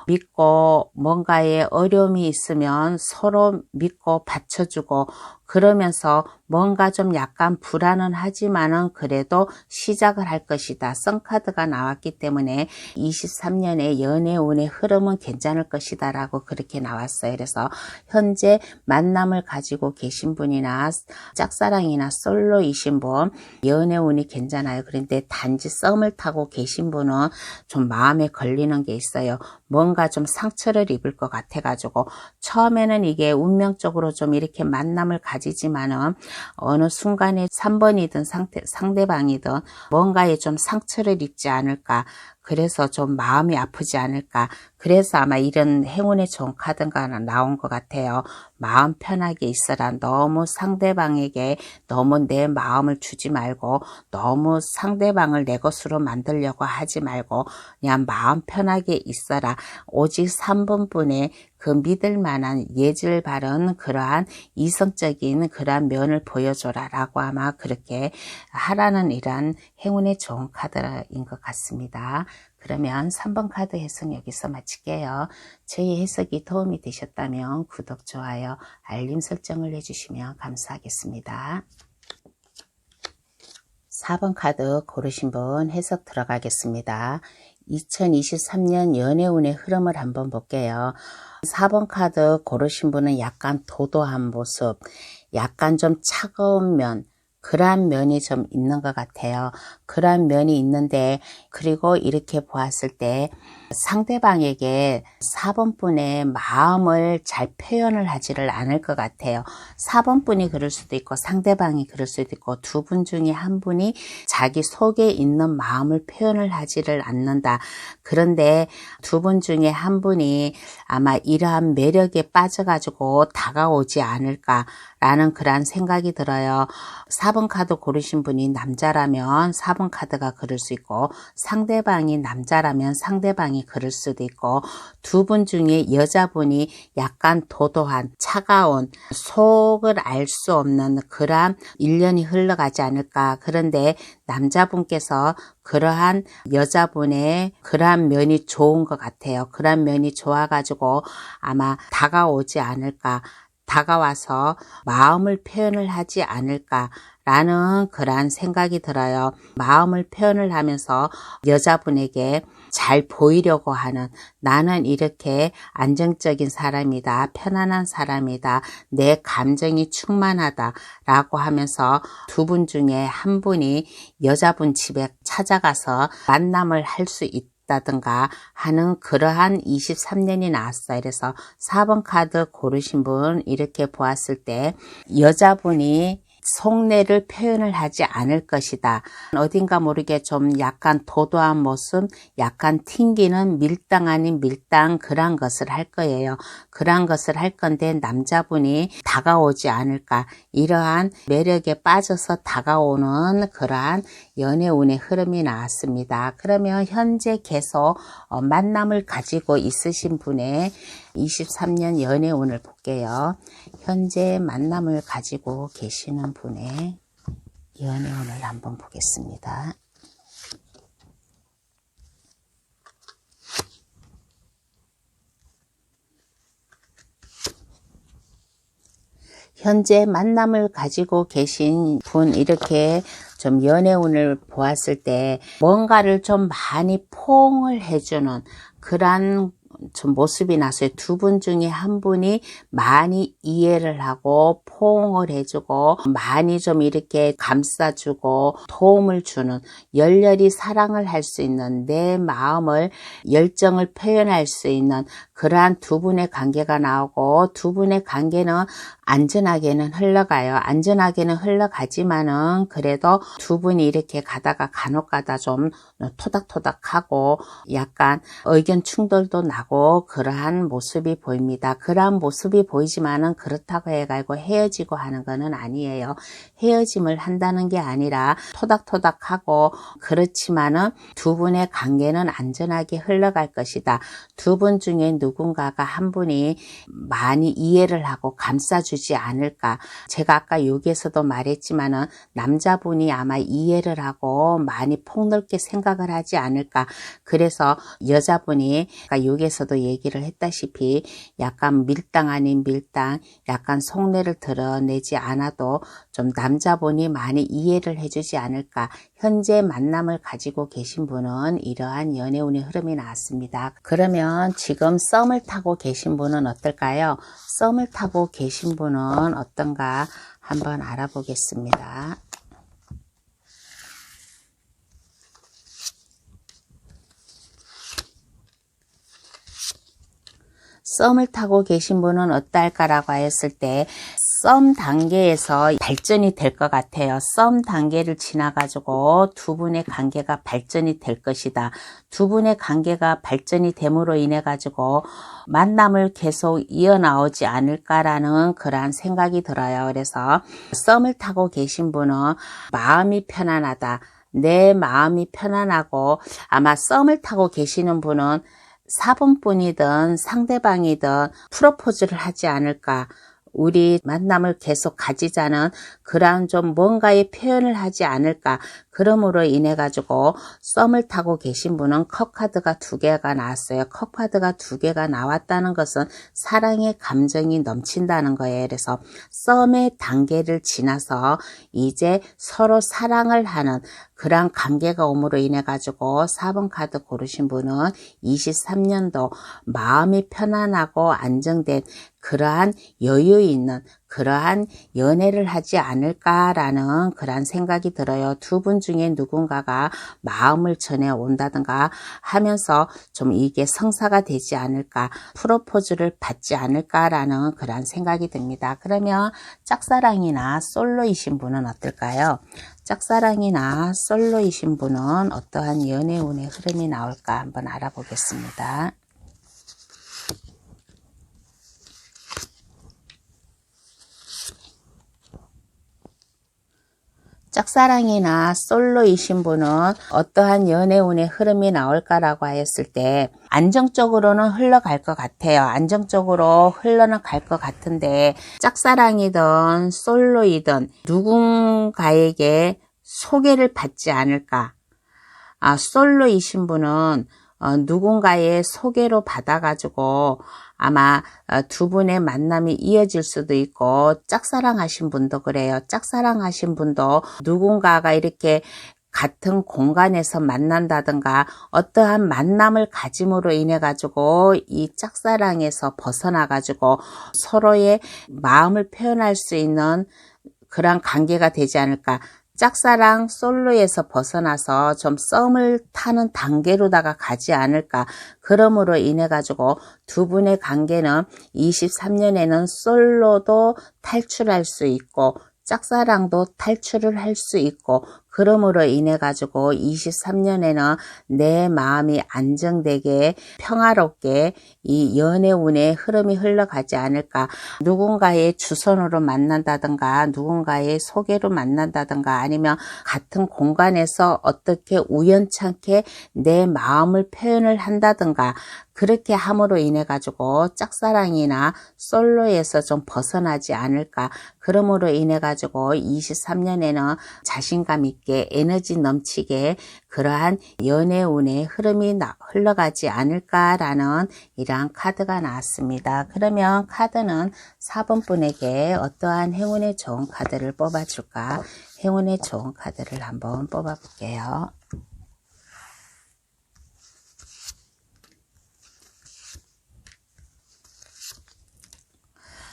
믿고 뭔가에 어려움이 있으면 서로 믿고 받쳐주고 그러면서 뭔가 좀 약간 불안은 하지만은 그래도 시작을 할 것이다. 썬카드가 나왔기 때문에 23년의 연애운의 흐름은 괜찮을 것이다 라고 그렇게 나왔어요. 그래서 현재 만남을 가지고 계신 분이나 짝사랑이나 솔로이신 분 연애운이 괜찮아요. 그런데 단지 썸을 타고 계신 분은 좀 마음에 걸리는 게 있어요. 뭔가 좀 상처를 입을 것 같아가지고 처음에는 이게 운명적으로 좀 이렇게 만남을 가지지만은 어느 순간에 3번이든 상대방이든 뭔가에 좀 상처를 입지 않을까. 그래서 좀 마음이 아프지 않을까. 그래서 아마 이런 행운의 좋은 카드가 나온 것 같아요. 마음 편하게 있어라. 너무 상대방에게 너무 내 마음을 주지 말고 너무 상대방을 내 것으로 만들려고 하지 말고 그냥 마음 편하게 있어라. 오직 3번분의 그 믿을 만한 예절 바른 그러한 이성적인 그러한 면을 보여줘라 라고 아마 그렇게 하라는 이러한 행운의 좋은 카드인 것 같습니다. 그러면 3번 카드 해석 여기서 마칠게요. 저희 해석이 도움이 되셨다면 구독, 좋아요, 알림 설정을 해주시면 감사하겠습니다. 4번 카드 고르신 분 해석 들어가겠습니다. 2023년 연애운의 흐름을 한번 볼게요. 4번 카드 고르신 분은 약간 도도한 모습, 약간 좀 차가운 면, 그러한 면이 좀 있는 것 같아요. 그러한 면이 있는데, 그리고 이렇게 보았을 때 상대방에게 4번분의 마음을 잘 표현을 하지를 않을 것 같아요. 4번분이 그럴 수도 있고 상대방이 그럴 수도 있고 두 분 중에 한 분이 자기 속에 있는 마음을 표현을 하지를 않는다. 그런데 두 분 중에 한 분이 아마 이러한 매력에 빠져가지고 다가오지 않을까라는 그러한 생각이 들어요. 4번 카드 고르신 분이 남자라면 4번 카드가 그럴 수 있고 상대방이 남자라면 상대방이 그럴 수도 있고 두 분 중에 여자분이 약간 도도한 차가운 속을 알 수 없는 그러한 일년이 흘러가지 않을까. 그런데 남자분께서 그러한 여자분의 그러한 면이 좋은 것 같아요. 그러한 면이 좋아가지고 아마 다가오지 않을까. 다가와서 마음을 표현을 하지 않을까라는 그러한 생각이 들어요. 마음을 표현을 하면서 여자분에게 잘 보이려고 하는 나는 이렇게 안정적인 사람이다. 편안한 사람이다. 내 감정이 충만하다. 라고 하면서 두 분 중에 한 분이 여자분 집에 찾아가서 만남을 할 수 있다. 다든가 하는 그러한 23년이 나왔어요. 그래서 4번 카드 고르신 분 이렇게 보았을 때 여자분이 속내를 표현을 하지 않을 것이다. 어딘가 모르게 좀 약간 도도한 모습, 약간 튕기는 밀당 아닌 밀당 그런 것을 할 거예요. 그런 것을 할 건데 남자분이 다가오지 않을까. 이러한 매력에 빠져서 다가오는 그러한 연애운의 흐름이 나왔습니다. 그러면 현재 계속 만남을 가지고 있으신 분의 23년 연애운을 볼게요. 현재 만남을 가지고 계시는 분의 연애운을 한번 보겠습니다. 현재 만남을 가지고 계신 분 이렇게 좀 연애운을 보았을 때 뭔가를 좀 많이 포옹을 해주는 그런 좀 모습이 나서요. 두 분 중에 한 분이 많이 이해를 하고 포옹을 해주고 많이 좀 이렇게 감싸주고 도움을 주는 열렬히 사랑을 할 수 있는 내 마음을 열정을 표현할 수 있는 그러한 두 분의 관계가 나오고 두 분의 관계는 안전하게는 흘러가요. 안전하게는 흘러가지만은 그래도 두 분이 이렇게 가다가 간혹가다 좀 토닥토닥하고 약간 의견 충돌도 나고 그러한 모습이 보입니다. 그러한 모습이 보이지만은 그렇다고 해가지고 헤어지고 하는 거는 아니에요. 헤어짐을 한다는 게 아니라 토닥토닥하고 그렇지만은 두 분의 관계는 안전하게 흘러갈 것이다. 두 분 중에 누군가가 한 분이 많이 이해를 하고 감싸주지 않을까. 제가 아까 여기에서도 말했지만은 남자분이 아마 이해를 하고 많이 폭넓게 생각을 하지 않을까. 그래서 여자분이 아까 여기에서도 얘기를 했다시피 약간 밀당 아닌 밀당, 약간 속내를 드러내지 않아도 좀 남자분이 많이 이해를 해주지 않을까. 현재 만남을 가지고 계신 분은 이러한 연애운의 흐름이 나왔습니다. 그러면 지금 썸을 타고 계신 분은 어떨까요? 썸을 타고 계신 분은 어떤가 한번 알아보겠습니다. 썸을 타고 계신 분은 어떨까라고 했을 때 썸 단계에서 발전이 될 것 같아요. 썸 단계를 지나가지고 두 분의 관계가 발전이 될 것이다. 두 분의 관계가 발전이 됨으로 인해 가지고 만남을 계속 이어나오지 않을까라는 그러한 생각이 들어요. 그래서 썸을 타고 계신 분은 마음이 편안하다. 내 마음이 편안하고, 아마 썸을 타고 계시는 분은 4번뿐이든 상대방이든 프로포즈를 하지 않을까. 우리 만남을 계속 가지자는 그러한 좀 뭔가의 표현을 하지 않을까. 그러므로 인해 가지고 썸을 타고 계신 분은 컵카드가 2개가 나왔어요. 컵카드가 2개가 나왔다는 것은 사랑의 감정이 넘친다는 거예요. 그래서 썸의 단계를 지나서 이제 서로 사랑을 하는 그러한 관계가 옴으로 인해 가지고 4번 카드 고르신 분은 23년도 마음이 편안하고 안정된 그러한 여유 있는 그러한 연애를 하지 않을까라는 그러한 생각이 들어요. 두 분 중에 누군가가 마음을 전해 온다든가 하면서 좀 이게 성사가 되지 않을까, 프로포즈를 받지 않을까라는 그러한 생각이 듭니다. 그러면 짝사랑이나 솔로이신 분은 어떨까요? 짝사랑이나 솔로이신 분은 어떠한 연애운의 흐름이 나올까 한번 알아보겠습니다. 짝사랑이나 솔로이신 분은 어떠한 연애운의 흐름이 나올까라고 하였을 때 안정적으로는 흘러갈 것 같아요. 안정적으로 흘러갈 것 같은데 짝사랑이든 솔로이든 누군가에게 소개를 받지 않을까. 솔로이신 분은 누군가의 소개로 받아가지고 아마 두 분의 만남이 이어질 수도 있고, 짝사랑하신 분도 그래요. 짝사랑하신 분도 누군가가 이렇게 같은 공간에서 만난다든가 어떠한 만남을 가짐으로 인해 가지고 이 짝사랑에서 벗어나 가지고 서로의 마음을 표현할 수 있는 그런 관계가 되지 않을까. 짝사랑 솔로에서 벗어나서 좀 썸을 타는 단계로다가 가지 않을까. 그러므로 인해 가지고 두 분의 관계는 23년에는 솔로도 탈출할 수 있고 짝사랑도 탈출을 할 수 있고, 그러므로 인해 가지고 23년에는 내 마음이 안정되게 평화롭게 이 연애운의 흐름이 흘러가지 않을까. 누군가의 주선으로 만난다든가 누군가의 소개로 만난다든가 아니면 같은 공간에서 어떻게 우연찮게 내 마음을 표현을 한다든가 그렇게 함으로 인해 가지고 짝사랑이나 솔로에서 좀 벗어나지 않을까. 그러므로 인해 가지고 23년에는 자신감 있게 에너지 넘치게 그러한 연애운의 흐름이 흘러가지 않을까라는 이러한 카드가 나왔습니다. 그러면 카드는 4번 분에게 어떠한 행운의 좋은 카드를 뽑아줄까? 행운의 좋은 카드를 한번 뽑아볼게요.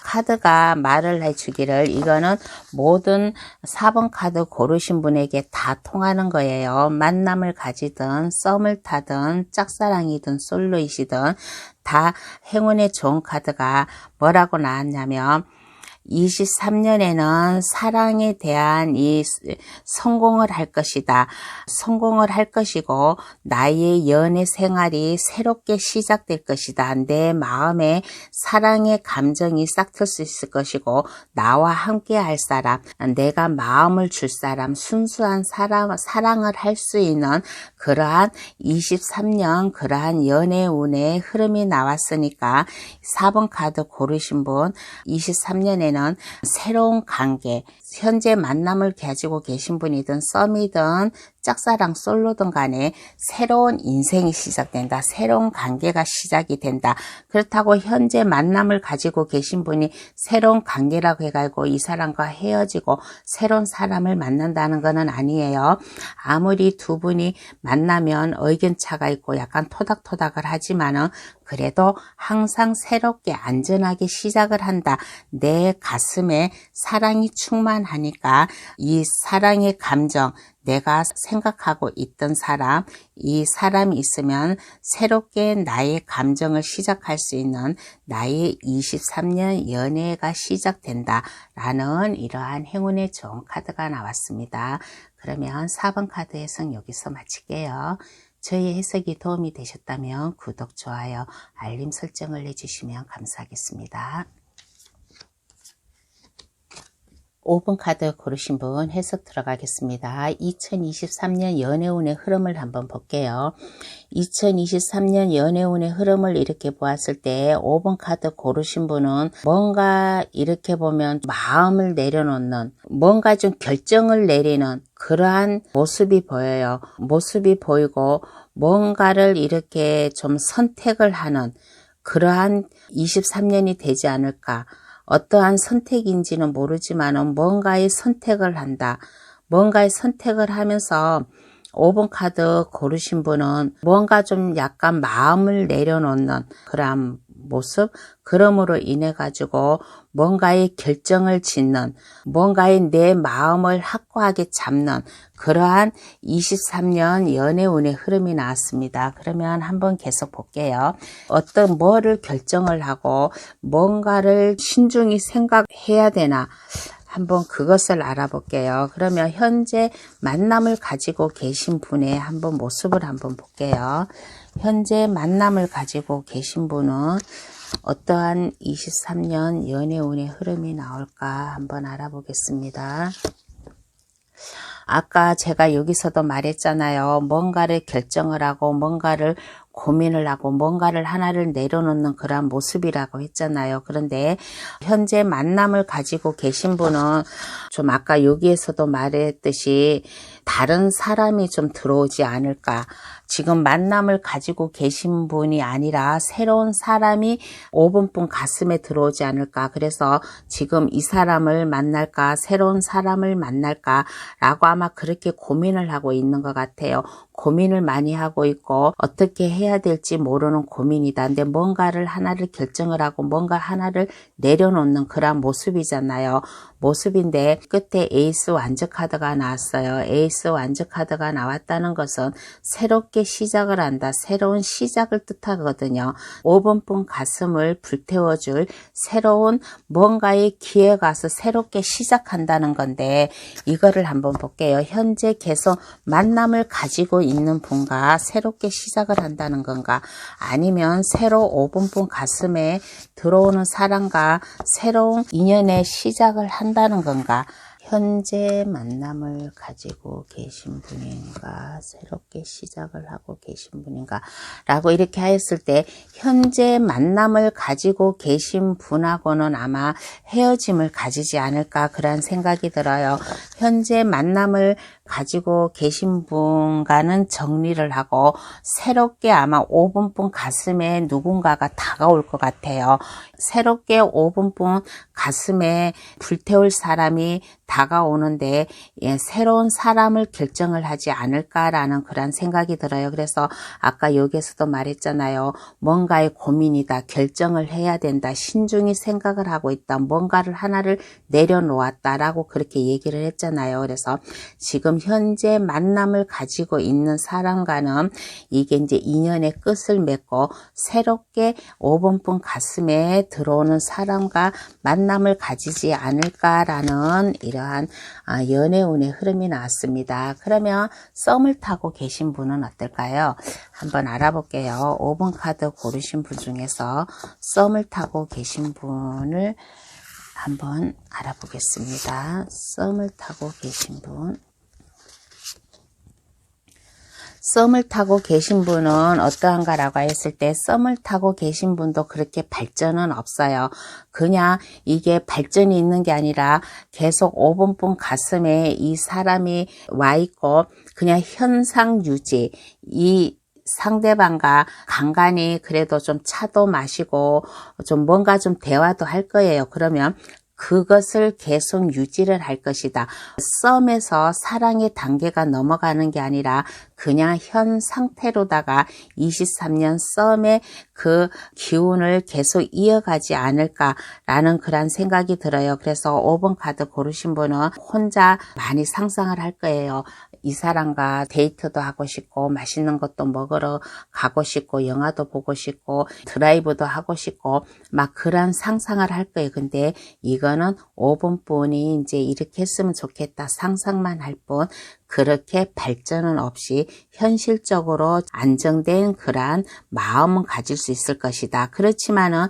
카드가 말을 해주기를, 이거는 모든 4번 카드 고르신 분에게 다 통하는 거예요. 만남을 가지든 썸을 타든 짝사랑이든 솔로이시든 다 행운의 좋은 카드가 뭐라고 나왔냐면 23년에는 사랑에 대한 이 성공을 할 것이다. 성공을 할 것이고 나의 연애 생활이 새롭게 시작될 것이다. 내 마음에 사랑의 감정이 싹틀 수 있을 것이고 나와 함께 할 사람, 내가 마음을 줄 사람, 순수한 사랑을 할 수 있는 그러한 23년 그러한 연애운의 흐름이 나왔으니까 4번 카드 고르신 분 23년에는 새로운 관계, 현재 만남을 가지고 계신 분이든 썸이든 짝사랑 솔로든 간에 새로운 인생이 시작된다. 새로운 관계가 시작이 된다. 그렇다고 현재 만남을 가지고 계신 분이 새로운 관계라고 해가지고 이 사람과 헤어지고 새로운 사람을 만난다는 것은 아니에요. 아무리 두 분이 만나면 의견차가 있고 약간 토닥토닥을 하지만은 그래도 항상 새롭게 안전하게 시작을 한다. 내 가슴에 사랑이 충만하니까 이 사랑의 감정, 내가 생각하고 있던 사람, 이 사람이 있으면 새롭게 나의 감정을 시작할 수 있는 나의 23년 연애가 시작된다 라는 이러한 행운의 좋은 카드가 나왔습니다. 그러면 4번 카드 해석 여기서 마칠게요. 저희 해석이 도움이 되셨다면 구독, 좋아요, 알림 설정을 해주시면 감사하겠습니다. 5번 카드 고르신 분 해석 들어가겠습니다. 2023년 연애운의 흐름을 한번 볼게요. 2023년 연애운의 흐름을 이렇게 보았을 때 5번 카드 고르신 분은 뭔가 이렇게 보면 마음을 내려놓는, 뭔가 좀 결정을 내리는 그러한 모습이 보여요. 모습이 보이고 뭔가를 이렇게 좀 선택을 하는 그러한 23년이 되지 않을까. 어떠한 선택인지는 모르지만 뭔가의 선택을 한다. 뭔가의 선택을 하면서 5번 카드 고르신 분은 뭔가 좀 약간 마음을 내려놓는 그런 모습, 그러므로 인해 가지고 뭔가의 결정을 짓는, 뭔가의 내 마음을 확고하게 잡는 그러한 23년 연애운의 흐름이 나왔습니다. 그러면 한번 계속 볼게요. 어떤 뭐를 결정을 하고 뭔가를 신중히 생각해야 되나, 한번 그것을 알아볼게요. 그러면 현재 만남을 가지고 계신 분의 한번 모습을 한번 볼게요. 현재 만남을 가지고 계신 분은 어떠한 23년 연애운의 흐름이 나올까 한번 알아보겠습니다. 아까 제가 여기서도 말했잖아요. 뭔가를 결정을 하고 뭔가를 고민을 하고 뭔가를 하나를 내려놓는 그런 모습이라고 했잖아요. 그런데 현재 만남을 가지고 계신 분은 좀 아까 여기에서도 말했듯이 다른 사람이 좀 들어오지 않을까. 지금 만남을 가지고 계신 분이 아니라 새로운 사람이 5번분 가슴에 들어오지 않을까. 그래서 지금 이 사람을 만날까, 새로운 사람을 만날까 라고 아마 그렇게 고민을 하고 있는 것 같아요. 고민을 많이 하고 있고 어떻게 해야 될지 모르는 고민이다. 근데 뭔가를 하나를 결정을 하고 뭔가 하나를 내려놓는 그런 모습이잖아요. 모습인데 끝에 에이스 완전 카드가 나왔어요. 에이스 완전 카드가 나왔다는 것은 새롭게 시작을 한다. 새로운 시작을 뜻하거든요. 5번분 가슴을 불태워줄 새로운 뭔가의 기회가 와서 새롭게 시작한다는 건데 이거를 한번 볼게요. 현재 계속 만남을 가지고 있는 분과 새롭게 시작을 한다는 건가, 아니면 새로 5번분 가슴에 들어오는 사람과 새로운 인연의 시작을 한다는 건가, 현재 만남을 가지고 계신 분인가, 새롭게 시작을 하고 계신 분인가 라고 이렇게 하였을 때 현재 만남을 가지고 계신 분하고는 아마 헤어짐을 가지지 않을까 그런 생각이 들어요. 현재 만남을 가지고 계신 분과는 정리를 하고 새롭게 아마 5번분 가슴에 누군가가 다가올 것 같아요. 새롭게 5번분 가슴에 불태울 사람이 다가오는데 새로운 사람을 결정을 하지 않을까라는 그런 생각이 들어요. 그래서 아까 여기에서도 말했잖아요. 뭔가의 고민이다. 결정을 해야 된다. 신중히 생각을 하고 있다. 뭔가를 하나를 내려놓았다라고 그렇게 얘기를 했잖아요. 그래서 지금 현재 만남을 가지고 있는 사람과는 이게 이제 인연의 끝을 맺고 새롭게 5번분 가슴에 들어오는 사람과 만남을 가지지 않을까라는 이러한 연애운의 흐름이 나왔습니다. 그러면 썸을 타고 계신 분은 어떨까요? 한번 알아볼게요. 5번 카드 고르신 분 중에서 썸을 타고 계신 분을 한번 알아보겠습니다. 썸을 타고 계신 분. 썸을 타고 계신 분은 어떠한가라고 했을 때 썸을 타고 계신 분도 그렇게 발전은 없어요. 그냥 이게 발전이 있는 게 아니라 계속 5번분 가슴에 이 사람이 와 있고 그냥 현상 유지, 이 상대방과 간간히 그래도 좀 차도 마시고 좀 뭔가 좀 대화도 할 거예요. 그러면 그것을 계속 유지를 할 것이다. 썸에서 사랑의 단계가 넘어가는 게 아니라 그냥 현 상태로다가 23년 썸의 그 기운을 계속 이어가지 않을까라는 그런 생각이 들어요. 그래서 5번 카드 고르신 분은 혼자 많이 상상을 할 거예요. 이 사람과 데이트도 하고 싶고 맛있는 것도 먹으러 가고 싶고 영화도 보고 싶고 드라이브도 하고 싶고 막 그런 상상을 할 거예요. 근데 이거는 5번 분이 이제 이렇게 했으면 좋겠다 상상만 할 뿐 그렇게 발전은 없이 현실적으로 안정된 그러한 마음은 가질 수 있을 것이다. 그렇지만은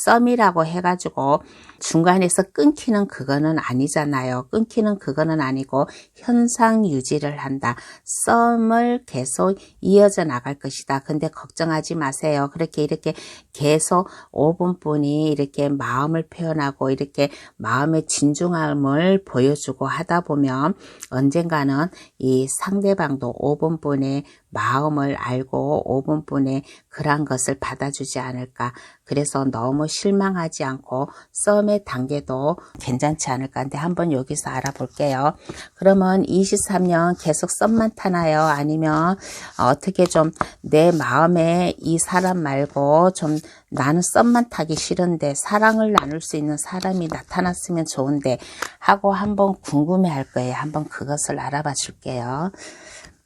썸이라고 해가지고 중간에서 끊기는 그거는 아니잖아요. 끊기는 그거는 아니고 현상 유지를 한다. 썸을 계속 이어져 나갈 것이다. 근데 걱정하지 마세요. 그렇게 이렇게 계속 5번 분이 이렇게 마음을 표현하고 이렇게 마음의 진중함을 보여주고 하다 보면 언젠가는 이 상대방도 5번 분의 마음을 알고 5번 분의 그런 것을 받아주지 않을까. 그래서 너무 실망하지 않고 썸의 단계도 괜찮지 않을까. 근데 한번 여기서 알아볼게요. 그러면 23년 계속 썸만 타나요? 아니면 어떻게 좀 내 마음에 이 사람 말고 좀 나는 썸만 타기 싫은데 사랑을 나눌 수 있는 사람이 나타났으면 좋은데 하고 한번 궁금해 할 거예요. 한번 그것을 알아봐 줄게요.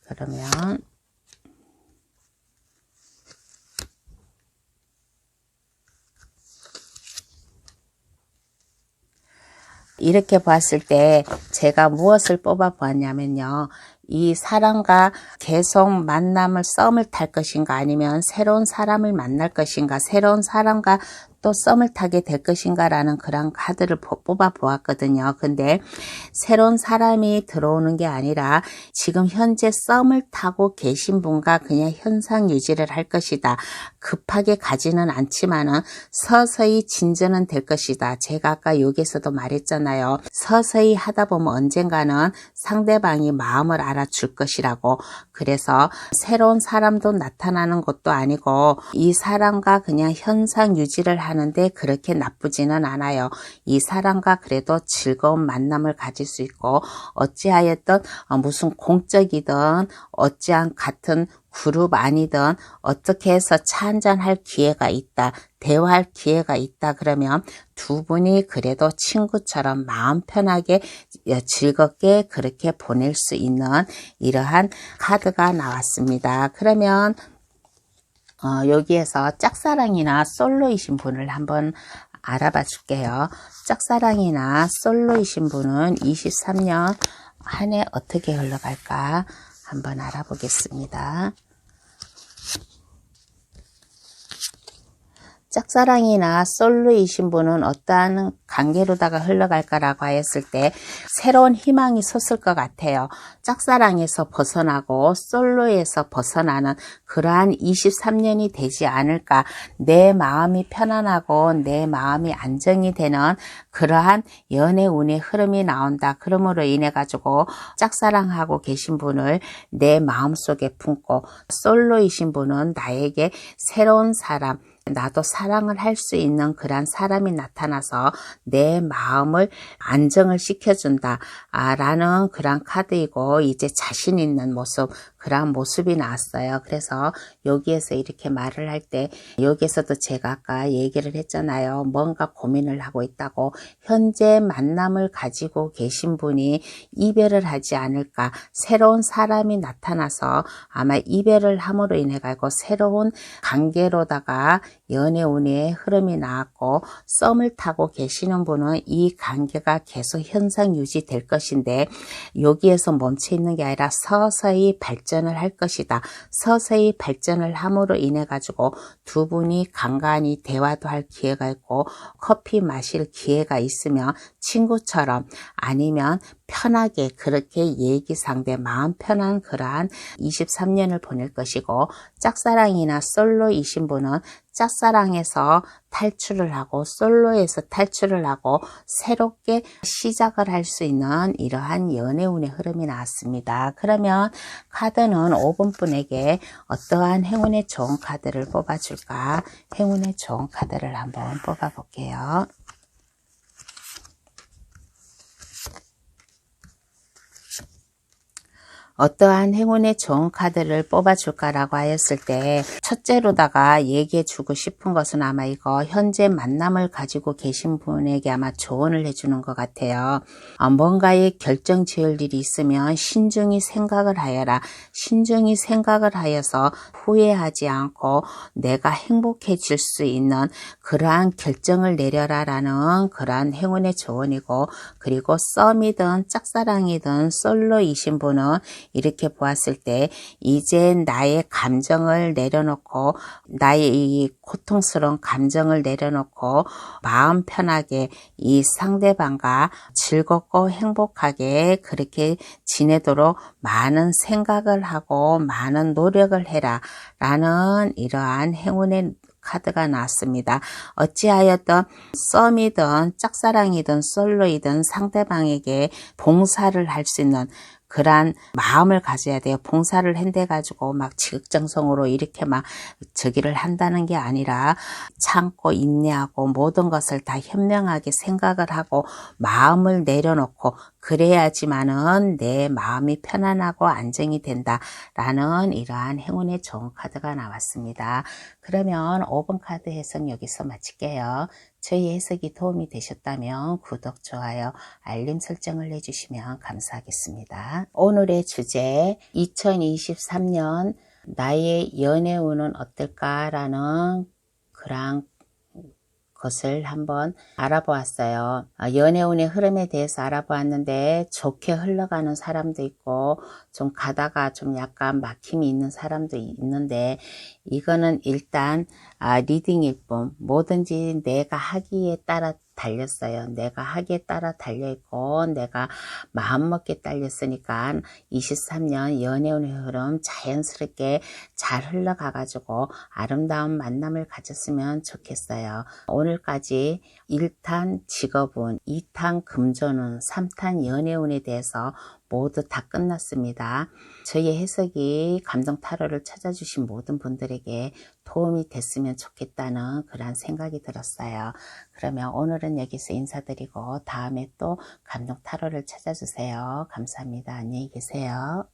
그러면 이렇게 봤을 때 제가 무엇을 뽑아 보았냐면요. 이 사람과 계속 만남을 썸을 탈 것인가 아니면 새로운 사람을 만날 것인가 새로운 사람과 또 썸을 타게 될 것인가 라는 그런 카드를 뽑아 보았거든요. 근데 새로운 사람이 들어오는 게 아니라 지금 현재 썸을 타고 계신 분과 그냥 현상 유지를 할 것이다. 급하게 가지는 않지만은 서서히 진전은 될 것이다. 제가 아까 여기서도 말했잖아요. 서서히 하다 보면 언젠가는 상대방이 마음을 알아줄 것이라고. 그래서 새로운 사람도 나타나는 것도 아니고 이 사람과 그냥 현상 유지를 하는데 그렇게 나쁘지는 않아요. 이 사람과 그래도 즐거운 만남을 가질 수 있고 어찌하였든 무슨 공적이든 어찌한 같은 그룹 아니든 어떻게 해서 차 한잔 할 기회가 있다. 대화할 기회가 있다. 그러면 두 분이 그래도 친구처럼 마음 편하게 즐겁게 그렇게 보낼 수 있는 이러한 카드가 나왔습니다. 그러면 여기에서 짝사랑이나 솔로이신 분을 한번 알아봐 줄게요. 짝사랑이나 솔로이신 분은 23년 한 해 어떻게 흘러갈까 한번 알아보겠습니다. 짝사랑이나 솔로이신 분은 어떠한 관계로다가 흘러갈까라고 하였을 때 새로운 희망이 솟을 것 같아요. 짝사랑에서 벗어나고 솔로에서 벗어나는 그러한 23년이 되지 않을까. 내 마음이 편안하고 내 마음이 안정이 되는 그러한 연애 운의 흐름이 나온다. 그러므로 인해 가지고 짝사랑하고 계신 분을 내 마음속에 품고 솔로이신 분은 나에게 새로운 사람 나도 사랑을 할 수 있는 그런 사람이 나타나서 내 마음을 안정을 시켜준다 라는 그런 카드이고 이제 자신 있는 모습 그런 모습이 나왔어요. 그래서 여기에서 이렇게 말을 할 때 여기에서도 제가 아까 얘기를 했잖아요. 뭔가 고민을 하고 있다고 현재 만남을 가지고 계신 분이 이별을 하지 않을까 새로운 사람이 나타나서 아마 이별을 함으로 인해 가지고 새로운 관계로다가 연애 운의 흐름이 나왔고 썸을 타고 계시는 분은 이 관계가 계속 현상 유지될 것인데 여기에서 멈춰 있는 게 아니라 서서히 발전을 할 것이다. 서서히 발전을 함으로 인해 가지고 두 분이 간간히 대화도 할 기회가 있고 커피 마실 기회가 있으면 친구처럼 아니면 편하게 그렇게 얘기 상대 마음 편한 그러한 23년을 보낼 것이고 짝사랑이나 솔로이신 분은 짝사랑에서 탈출을 하고 솔로에서 탈출을 하고 새롭게 시작을 할 수 있는 이러한 연애운의 흐름이 나왔습니다. 그러면 카드는 5번 분에게 어떠한 행운의 좋은 카드를 뽑아줄까? 행운의 좋은 카드를 한번 뽑아볼게요. 어떠한 행운의 좋은 카드를 뽑아줄까라고 하였을 때 첫째로다가 얘기해주고 싶은 것은 아마 이거 현재 만남을 가지고 계신 분에게 아마 조언을 해주는 것 같아요. 뭔가의 결정 지을 일이 있으면 신중히 생각을 하여라. 신중히 생각을 하여서 후회하지 않고 내가 행복해질 수 있는 그러한 결정을 내려라 라는 그러한 행운의 조언이고, 그리고 썸이든 짝사랑이든 솔로이신 분은 이렇게 보았을 때 이제 나의 감정을 내려놓고 나의 이 고통스러운 감정을 내려놓고 마음 편하게 이 상대방과 즐겁고 행복하게 그렇게 지내도록 많은 생각을 하고 많은 노력을 해라 라는 이러한 행운의 카드가 나왔습니다. 어찌하였든 썸이든 짝사랑이든 솔로이든 상대방에게 봉사를 할 수 있는 그러한 마음을 가져야 돼요. 봉사를 한대가지고 막 지극정성으로 이렇게 막 저기를 한다는 게 아니라 참고 인내하고 모든 것을 다 현명하게 생각을 하고 마음을 내려놓고 그래야지만은 내 마음이 편안하고 안정이 된다라는 이러한 행운의 좋은 카드가 나왔습니다. 그러면 5번 카드 해석 여기서 마칠게요. 저희 해석이 도움이 되셨다면 구독, 좋아요, 알림 설정을 해주시면 감사하겠습니다. 오늘의 주제 2023년 나의 연애운은 어떨까라는 그런 것을 한번 알아보았어요. 연애운의 흐름에 대해서 알아보았는데 좋게 흘러가는 사람도 있고 좀 가다가 좀 약간 막힘이 있는 사람도 있는데 이거는 일단 리딩일 뿐 뭐든지 내가 하기에 따라 달렸어요. 내가 하기에 따라 달려있고 내가 마음먹기에 달렸으니까 23년 연애운의 흐름 자연스럽게 잘 흘러가가지고 아름다운 만남을 가졌으면 좋겠어요. 오늘까지 1탄 직업운, 2탄 금전운, 3탄 연애운에 대해서 모두 다 끝났습니다. 저희 해석이 감동 타로를 찾아주신 모든 분들에게 도움이 됐으면 좋겠다는 그런 생각이 들었어요. 그러면 오늘은 여기서 인사드리고 다음에 또 감동 타로를 찾아주세요. 감사합니다. 안녕히 계세요.